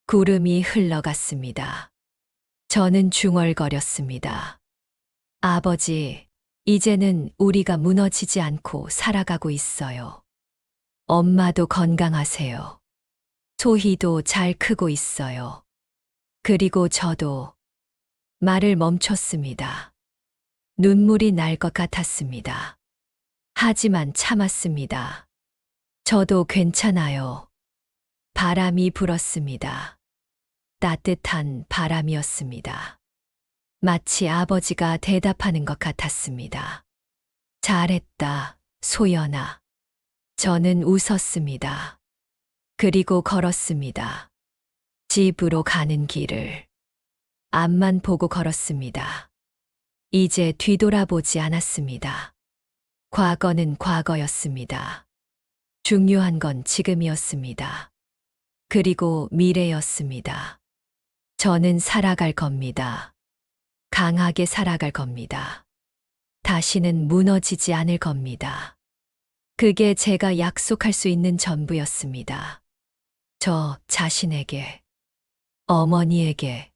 구름이 흘러갔습니다. 저는 중얼거렸습니다. 아버지, 이제는 우리가 무너지지 않고 살아가고 있어요. 엄마도 건강하세요. 소희도 잘 크고 있어요. 그리고 저도 말을 멈췄습니다. 눈물이 날 것 같았습니다. 하지만 참았습니다. 저도 괜찮아요. 바람이 불었습니다. 따뜻한 바람이었습니다. 마치 아버지가 대답하는 것 같았습니다. 잘했다, 소연아. 저는 웃었습니다. 그리고 걸었습니다. 집으로 가는 길을 앞만 보고 걸었습니다. 이제 뒤돌아보지 않았습니다. 과거는 과거였습니다. 중요한 건 지금이었습니다. 그리고 미래였습니다. 저는 살아갈 겁니다. 강하게 살아갈 겁니다. 다시는 무너지지 않을 겁니다. 그게 제가 약속할 수 있는 전부였습니다. 저 자신에게, 어머니에게,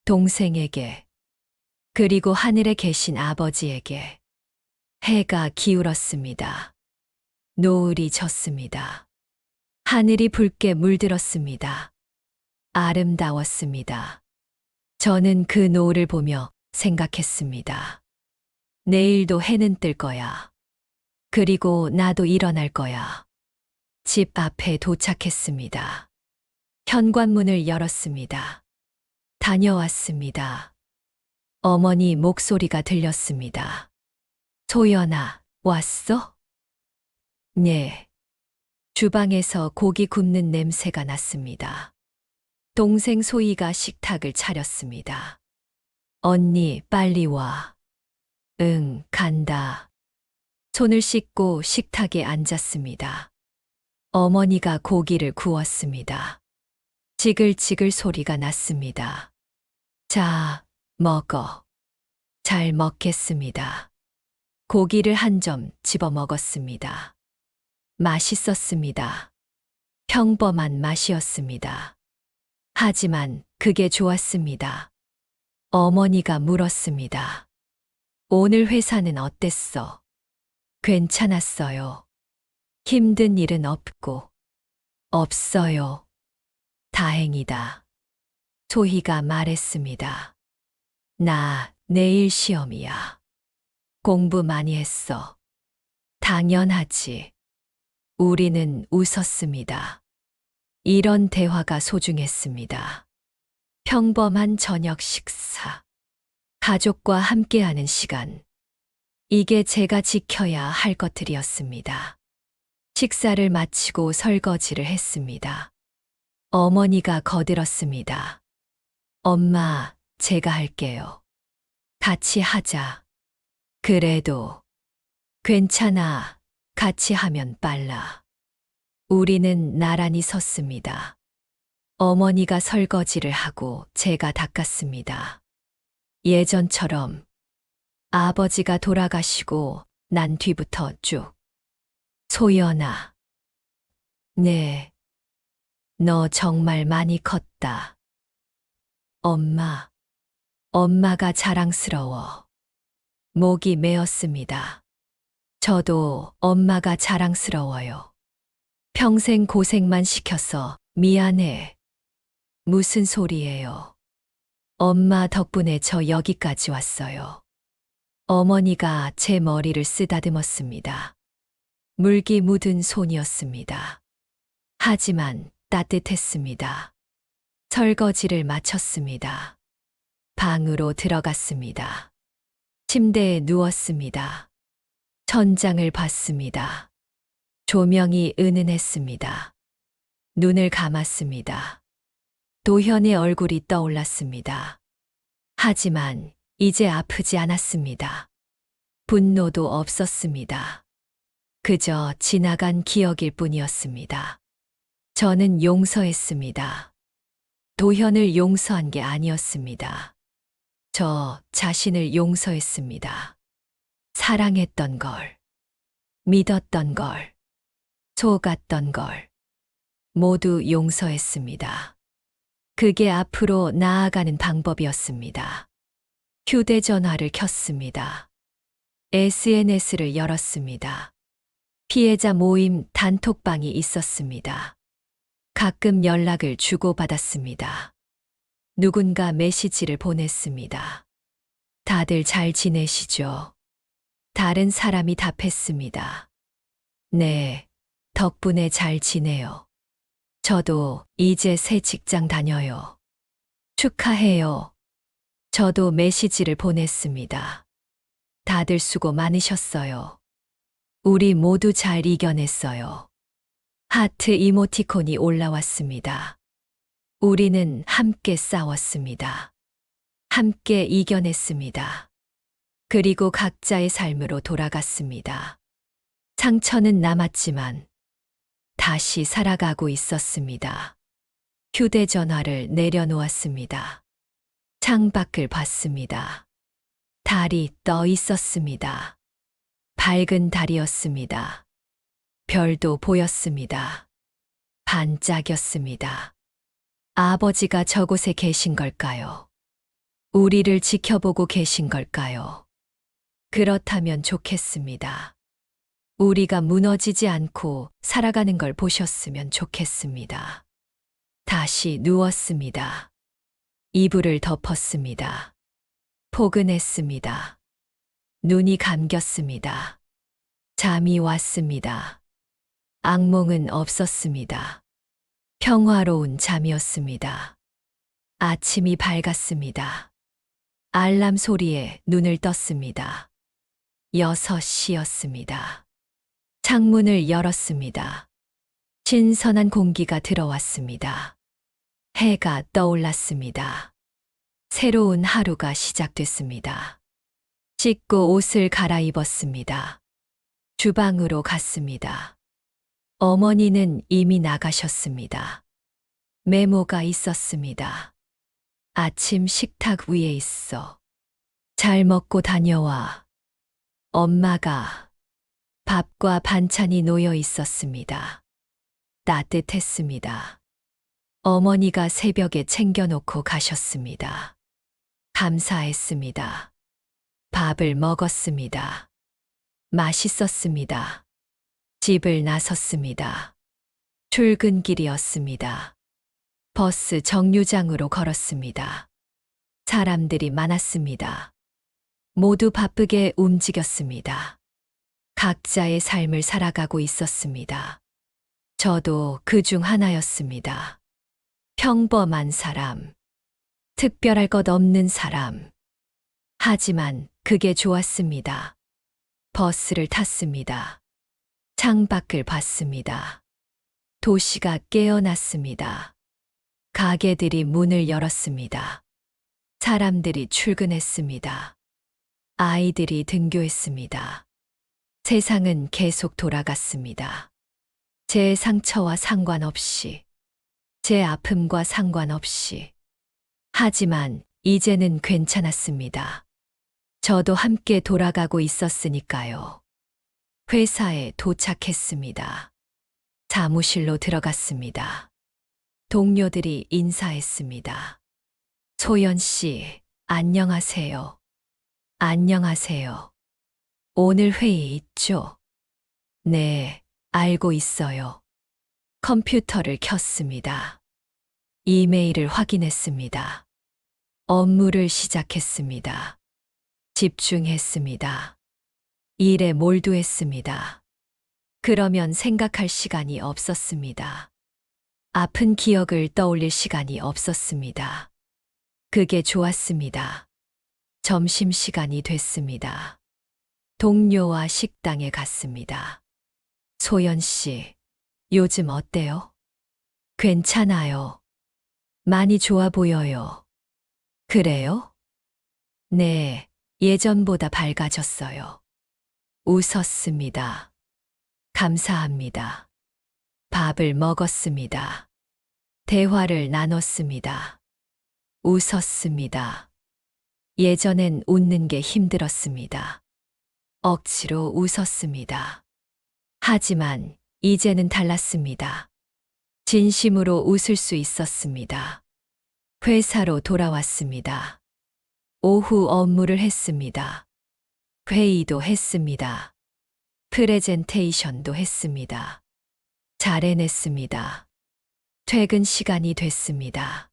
동생에게, 그리고 하늘에 계신 아버지에게. 해가 기울었습니다. 노을이 졌습니다. 하늘이 붉게 물들었습니다. 아름다웠습니다. 저는 그 노을을 보며 생각했습니다. 내일도 해는 뜰 거야. 그리고 나도 일어날 거야. 집 앞에 도착했습니다. 현관문을 열었습니다. 다녀왔습니다. 어머니 목소리가 들렸습니다. 소연아, 왔어? 네. 주방에서 고기 굽는 냄새가 났습니다. 동생 소희가 식탁을 차렸습니다. 언니, 빨리 와. 응, 간다. 손을 씻고 식탁에 앉았습니다. 어머니가 고기를 구웠습니다. 지글지글 소리가 났습니다. 자, 먹어. 잘 먹겠습니다. 고기를 한 점 집어 먹었습니다. 맛있었습니다. 평범한 맛이었습니다. 하지만 그게 좋았습니다. 어머니가 물었습니다. 오늘 회사는 어땠어? 괜찮았어요. 힘든 일은 없고. 없어요. 다행이다. 소희가 말했습니다. 나 내일 시험이야. 공부 많이 했어. 당연하지. 우리는 웃었습니다. 이런 대화가 소중했습니다. 평범한 저녁 식사. 가족과 함께하는 시간. 이게 제가 지켜야 할 것들이었습니다. 식사를 마치고 설거지를 했습니다. 어머니가 거들었습니다. 엄마, 제가 할게요. 같이 하자. 그래도 괜찮아. 같이 하면 빨라. 우리는 나란히 섰습니다. 어머니가 설거지를 하고 제가 닦았습니다. 예전처럼 아버지가 돌아가시고 난 뒤부터 쭉. 소연아. 네. 너 정말 많이 컸다. 엄마. 엄마가 자랑스러워. 목이 메었습니다. 저도 엄마가 자랑스러워요. 평생 고생만 시켜서 미안해. 무슨 소리예요? 엄마 덕분에 저 여기까지 왔어요. 어머니가 제 머리를 쓰다듬었습니다. 물기 묻은 손이었습니다. 하지만 따뜻했습니다. 설거지를 마쳤습니다. 방으로 들어갔습니다. 침대에 누웠습니다. 천장을 봤습니다. 조명이 은은했습니다. 눈을 감았습니다. 도현의 얼굴이 떠올랐습니다. 하지만 이제 아프지 않았습니다. 분노도 없었습니다. 그저 지나간 기억일 뿐이었습니다. 저는 용서했습니다. 도현을 용서한 게 아니었습니다. 저 자신을 용서했습니다. 사랑했던 걸, 믿었던 걸, 속았던 걸 모두 용서했습니다. 그게 앞으로 나아가는 방법이었습니다. 휴대전화를 켰습니다. SNS를 열었습니다. 피해자 모임 단톡방이 있었습니다. 가끔 연락을 주고받았습니다. 누군가 메시지를 보냈습니다. 다들 잘 지내시죠? 다른 사람이 답했습니다. 네, 덕분에 잘 지내요. 저도 이제 새 직장 다녀요. 축하해요. 저도 메시지를 보냈습니다. 다들 수고 많으셨어요. 우리 모두 잘 이겨냈어요. 하트 이모티콘이 올라왔습니다. 우리는 함께 싸웠습니다. 함께 이겨냈습니다. 그리고 각자의 삶으로 돌아갔습니다. 상처는 남았지만 다시 살아가고 있었습니다. 휴대전화를 내려놓았습니다. 창밖을 봤습니다. 달이 떠 있었습니다. 밝은 달이었습니다. 별도 보였습니다. 반짝였습니다. 아버지가 저곳에 계신 걸까요? 우리를 지켜보고 계신 걸까요? 그렇다면 좋겠습니다. 우리가 무너지지 않고 살아가는 걸 보셨으면 좋겠습니다. 다시 누웠습니다. 이불을 덮었습니다. 포근했습니다. 눈이 감겼습니다. 잠이 왔습니다. 악몽은 없었습니다. 평화로운 잠이었습니다. 아침이 밝았습니다. 알람 소리에 눈을 떴습니다. 6시였습니다. 창문을 열었습니다. 신선한 공기가 들어왔습니다. 해가 떠올랐습니다. 새로운 하루가 시작됐습니다. 씻고 옷을 갈아입었습니다. 주방으로 갔습니다. 어머니는 이미 나가셨습니다. 메모가 있었습니다. 아침 식탁 위에 있어. 잘 먹고 다녀와. 엄마가 밥과 반찬이 놓여 있었습니다. 따뜻했습니다. 어머니가 새벽에 챙겨놓고 가셨습니다. 감사했습니다. 밥을 먹었습니다. 맛있었습니다. 집을 나섰습니다. 출근길이었습니다. 버스 정류장으로 걸었습니다. 사람들이 많았습니다. 모두 바쁘게 움직였습니다. 각자의 삶을 살아가고 있었습니다. 저도 그 중 하나였습니다. 평범한 사람, 특별할 것 없는 사람. 하지만 그게 좋았습니다. 버스를 탔습니다. 창밖을 봤습니다. 도시가 깨어났습니다. 가게들이 문을 열었습니다. 사람들이 출근했습니다. 아이들이 등교했습니다. 세상은 계속 돌아갔습니다. 제 상처와 상관없이, 제 아픔과 상관없이. 하지만 이제는 괜찮았습니다. 저도 함께 돌아가고 있었으니까요. 회사에 도착했습니다. 사무실로 들어갔습니다. 동료들이 인사했습니다. 소연 씨, 안녕하세요. 안녕하세요. 오늘 회의 있죠? 네, 알고 있어요. 컴퓨터를 켰습니다. 이메일을 확인했습니다. 업무를 시작했습니다. 집중했습니다. 일에 몰두했습니다. 그러면 생각할 시간이 없었습니다. 아픈 기억을 떠올릴 시간이 없었습니다. 그게 좋았습니다. 점심시간이 됐습니다. 동료와 식당에 갔습니다. 소연 씨, 요즘 어때요? 괜찮아요. 많이 좋아 보여요. 그래요? 네, 예전보다 밝아졌어요. 웃었습니다. 감사합니다. 밥을 먹었습니다. 대화를 나눴습니다. 웃었습니다. 예전엔 웃는 게 힘들었습니다. 억지로 웃었습니다. 하지만 이제는 달랐습니다. 진심으로 웃을 수 있었습니다. 회사로 돌아왔습니다. 오후 업무를 했습니다. 회의도 했습니다. 프레젠테이션도 했습니다. 잘 해냈습니다. 퇴근 시간이 됐습니다.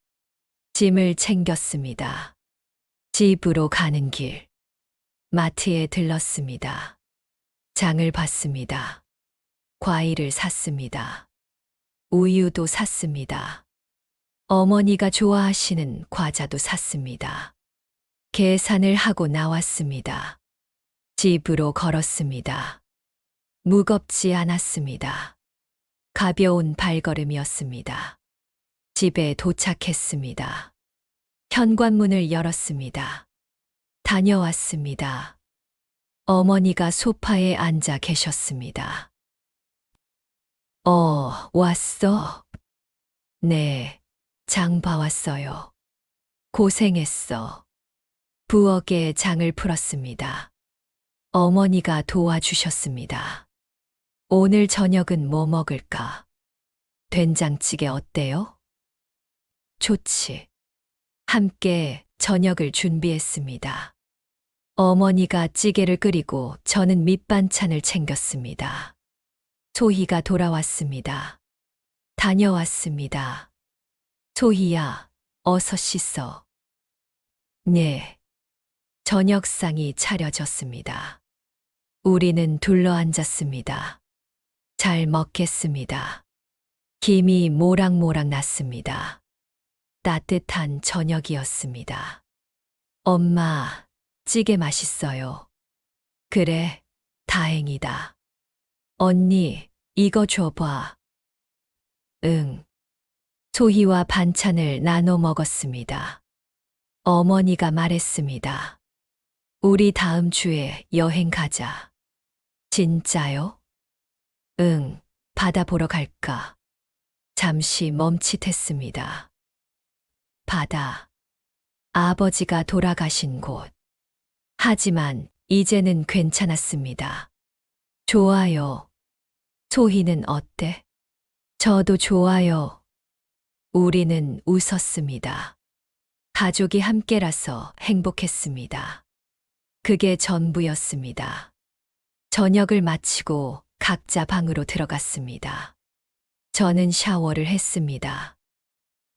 짐을 챙겼습니다. 집으로 가는 길, 마트에 들렀습니다. 장을 봤습니다. 과일을 샀습니다. 우유도 샀습니다. 어머니가 좋아하시는 과자도 샀습니다. 계산을 하고 나왔습니다. 집으로 걸었습니다. 무겁지 않았습니다. 가벼운 발걸음이었습니다. 집에 도착했습니다. 현관문을 열었습니다. 다녀왔습니다. 어머니가 소파에 앉아 계셨습니다. 왔어? 네, 장 봐왔어요. 고생했어. 부엌에 장을 풀었습니다. 어머니가 도와주셨습니다. 오늘 저녁은 뭐 먹을까? 된장찌개 어때요? 좋지. 함께 저녁을 준비했습니다. 어머니가 찌개를 끓이고 저는 밑반찬을 챙겼습니다. 소희가 돌아왔습니다. 다녀왔습니다. 소희야, 어서 씻어. 네. 저녁상이 차려졌습니다. 우리는 둘러앉았습니다. 잘 먹겠습니다. 김이 모락모락 났습니다. 따뜻한 저녁이었습니다. 엄마, 찌개 맛있어요. 그래, 다행이다. 언니, 이거 줘봐. 응. 소희와 반찬을 나눠 먹었습니다. 어머니가 말했습니다. 우리 다음 주에 여행 가자. 진짜요? 응, 바다 보러 갈까? 잠시 멈칫했습니다. 바다. 아버지가 돌아가신 곳. 하지만 이제는 괜찮았습니다. 좋아요. 소희는 어때? 저도 좋아요. 우리는 웃었습니다. 가족이 함께라서 행복했습니다. 그게 전부였습니다. 저녁을 마치고 각자 방으로 들어갔습니다. 저는 샤워를 했습니다.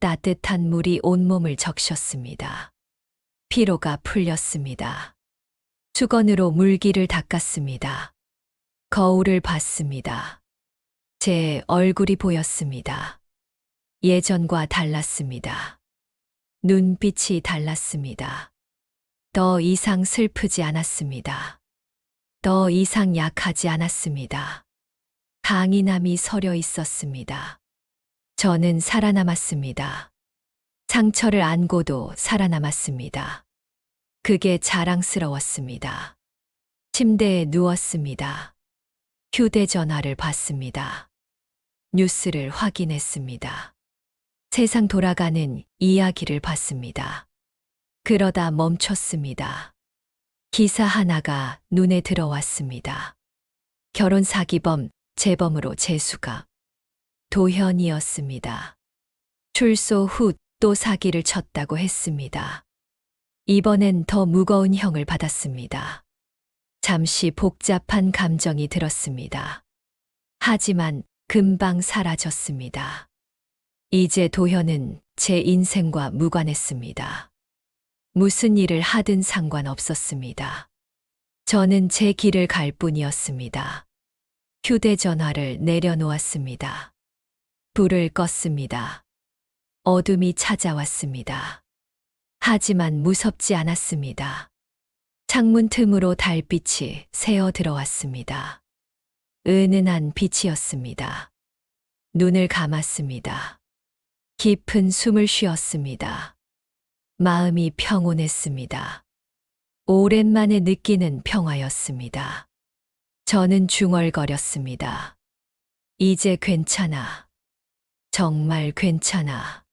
따뜻한 물이 온몸을 적셨습니다. 피로가 풀렸습니다. 수건으로 물기를 닦았습니다. 거울을 봤습니다. 제 얼굴이 보였습니다. 예전과 달랐습니다. 눈빛이 달랐습니다. 더 이상 슬프지 않았습니다. 더 이상 약하지 않았습니다. 강인함이 서려 있었습니다. 저는 살아남았습니다. 상처를 안고도 살아남았습니다. 그게 자랑스러웠습니다. 침대에 누웠습니다. 휴대전화를 봤습니다. 뉴스를 확인했습니다. 세상 돌아가는 이야기를 봤습니다. 그러다 멈췄습니다. 기사 하나가 눈에 들어왔습니다. 결혼 사기범, 재범으로 재수가. 도현이었습니다. 출소 후 또 사기를 쳤다고 했습니다. 이번엔 더 무거운 형을 받았습니다. 잠시 복잡한 감정이 들었습니다. 하지만 금방 사라졌습니다. 이제 도현은 제 인생과 무관했습니다. 무슨 일을 하든 상관없었습니다. 저는 제 길을 갈 뿐이었습니다. 휴대전화를 내려놓았습니다. 불을 껐습니다. 어둠이 찾아왔습니다. 하지만 무섭지 않았습니다. 창문 틈으로 달빛이 새어 들어왔습니다. 은은한 빛이었습니다. 눈을 감았습니다. 깊은 숨을 쉬었습니다. 마음이 평온했습니다. 오랜만에 느끼는 평화였습니다. 저는 중얼거렸습니다. 이제 괜찮아. 정말 괜찮아.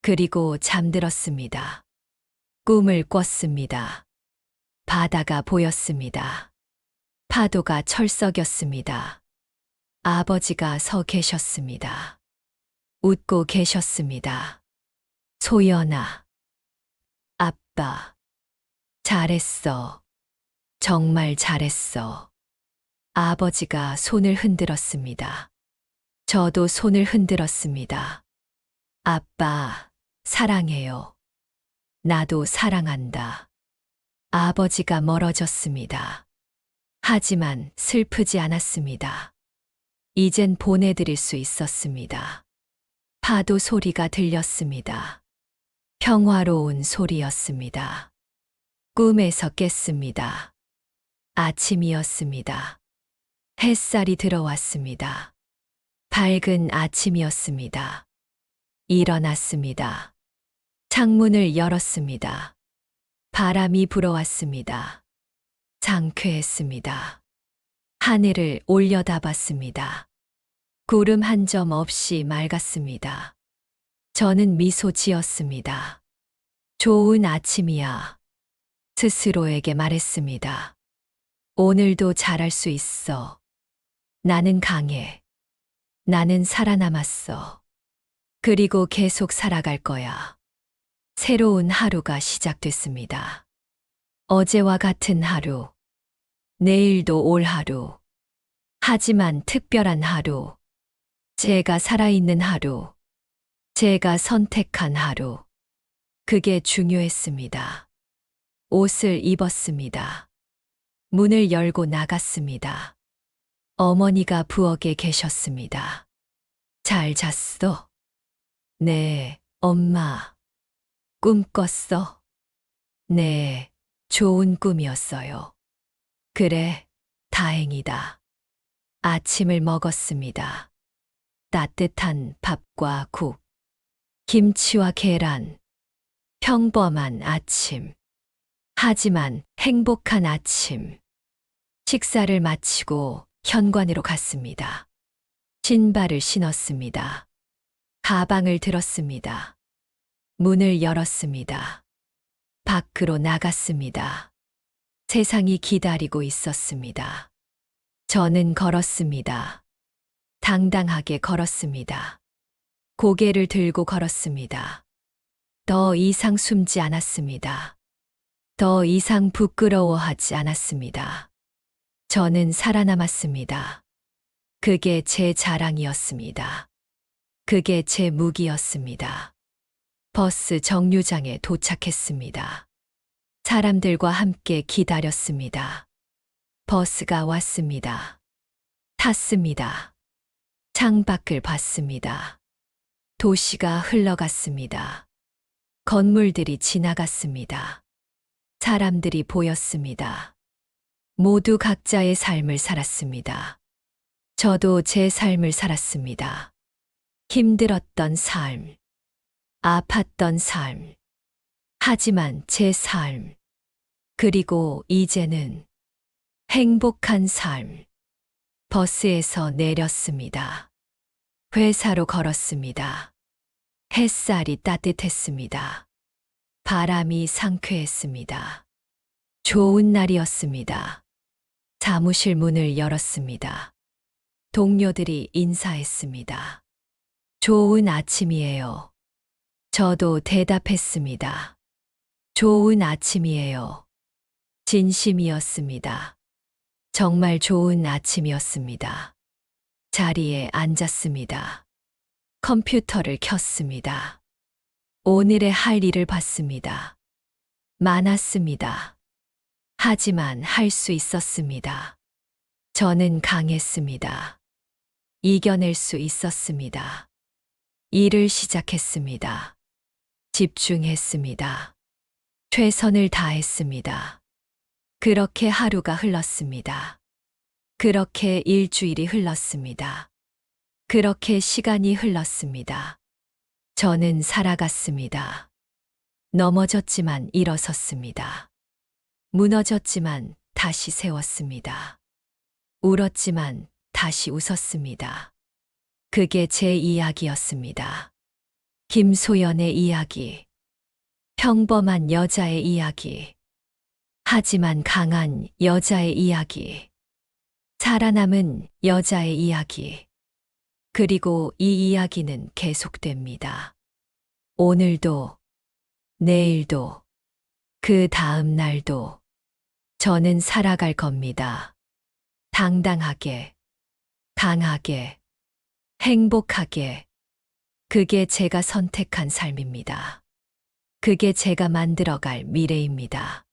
그리고 잠들었습니다. 꿈을 꿨습니다. 바다가 보였습니다. 파도가 철썩였습니다. 아버지가 서 계셨습니다. 웃고 계셨습니다. 소연아. 아빠. 잘했어. 정말 잘했어. 아버지가 손을 흔들었습니다. 저도 손을 흔들었습니다. 아빠, 사랑해요. 나도 사랑한다. 아버지가 멀어졌습니다. 하지만 슬프지 않았습니다. 이젠 보내드릴 수 있었습니다. 파도 소리가 들렸습니다. 평화로운 소리였습니다. 꿈에서 깼습니다. 아침이었습니다. 햇살이 들어왔습니다. 밝은 아침이었습니다. 일어났습니다. 창문을 열었습니다. 바람이 불어왔습니다. 상쾌했습니다. 하늘을 올려다봤습니다. 구름 한 점 없이 맑았습니다. 저는 미소 지었습니다. 좋은 아침이야. 스스로에게 말했습니다. 오늘도 잘할 수 있어. 나는 강해. 나는 살아남았어. 그리고 계속 살아갈 거야. 새로운 하루가 시작됐습니다. 어제와 같은 하루. 내일도 올 하루. 하지만 특별한 하루. 제가 살아있는 하루. 제가 선택한 하루. 그게 중요했습니다. 옷을 입었습니다. 문을 열고 나갔습니다. 어머니가 부엌에 계셨습니다. 잘 잤어? 네, 엄마. 꿈 꿨어? 네, 좋은 꿈이었어요. 그래, 다행이다. 아침을 먹었습니다. 따뜻한 밥과 국, 김치와 계란. 평범한 아침. 하지만 행복한 아침. 식사를 마치고 현관으로 갔습니다. 신발을 신었습니다. 가방을 들었습니다. 문을 열었습니다. 밖으로 나갔습니다. 세상이 기다리고 있었습니다. 저는 걸었습니다. 당당하게 걸었습니다. 고개를 들고 걸었습니다. 더 이상 숨지 않았습니다. 더 이상 부끄러워하지 않았습니다. 저는 살아남았습니다. 그게 제 자랑이었습니다. 그게 제 무기였습니다. 버스 정류장에 도착했습니다. 사람들과 함께 기다렸습니다. 버스가 왔습니다. 탔습니다. 창밖을 봤습니다. 도시가 흘러갔습니다. 건물들이 지나갔습니다. 사람들이 보였습니다. 모두 각자의 삶을 살았습니다. 저도 제 삶을 살았습니다. 힘들었던 삶, 아팠던 삶, 하지만 제 삶, 그리고 이제는 행복한 삶. 버스에서 내렸습니다. 회사로 걸었습니다. 햇살이 따뜻했습니다. 바람이 상쾌했습니다. 좋은 날이었습니다. 사무실 문을 열었습니다. 동료들이 인사했습니다. 좋은 아침이에요. 저도 대답했습니다. 좋은 아침이에요. 진심이었습니다. 정말 좋은 아침이었습니다. 자리에 앉았습니다. 컴퓨터를 켰습니다. 오늘의 할 일을 봤습니다. 많았습니다. 하지만 할 수 있었습니다. 저는 강했습니다. 이겨낼 수 있었습니다. 일을 시작했습니다. 집중했습니다. 최선을 다했습니다. 그렇게 하루가 흘렀습니다. 그렇게 일주일이 흘렀습니다. 그렇게 시간이 흘렀습니다. 저는 살아갔습니다. 넘어졌지만 일어섰습니다. 무너졌지만 다시 세웠습니다. 울었지만 다시 웃었습니다. 그게 제 이야기였습니다. 김소연의 이야기. 평범한 여자의 이야기. 하지만 강한 여자의 이야기. 살아남은 여자의 이야기. 그리고 이 이야기는 계속됩니다. 오늘도, 내일도, 그 다음 날도 저는 살아갈 겁니다. 당당하게, 강하게, 행복하게. 그게 제가 선택한 삶입니다. 그게 제가 만들어갈 미래입니다.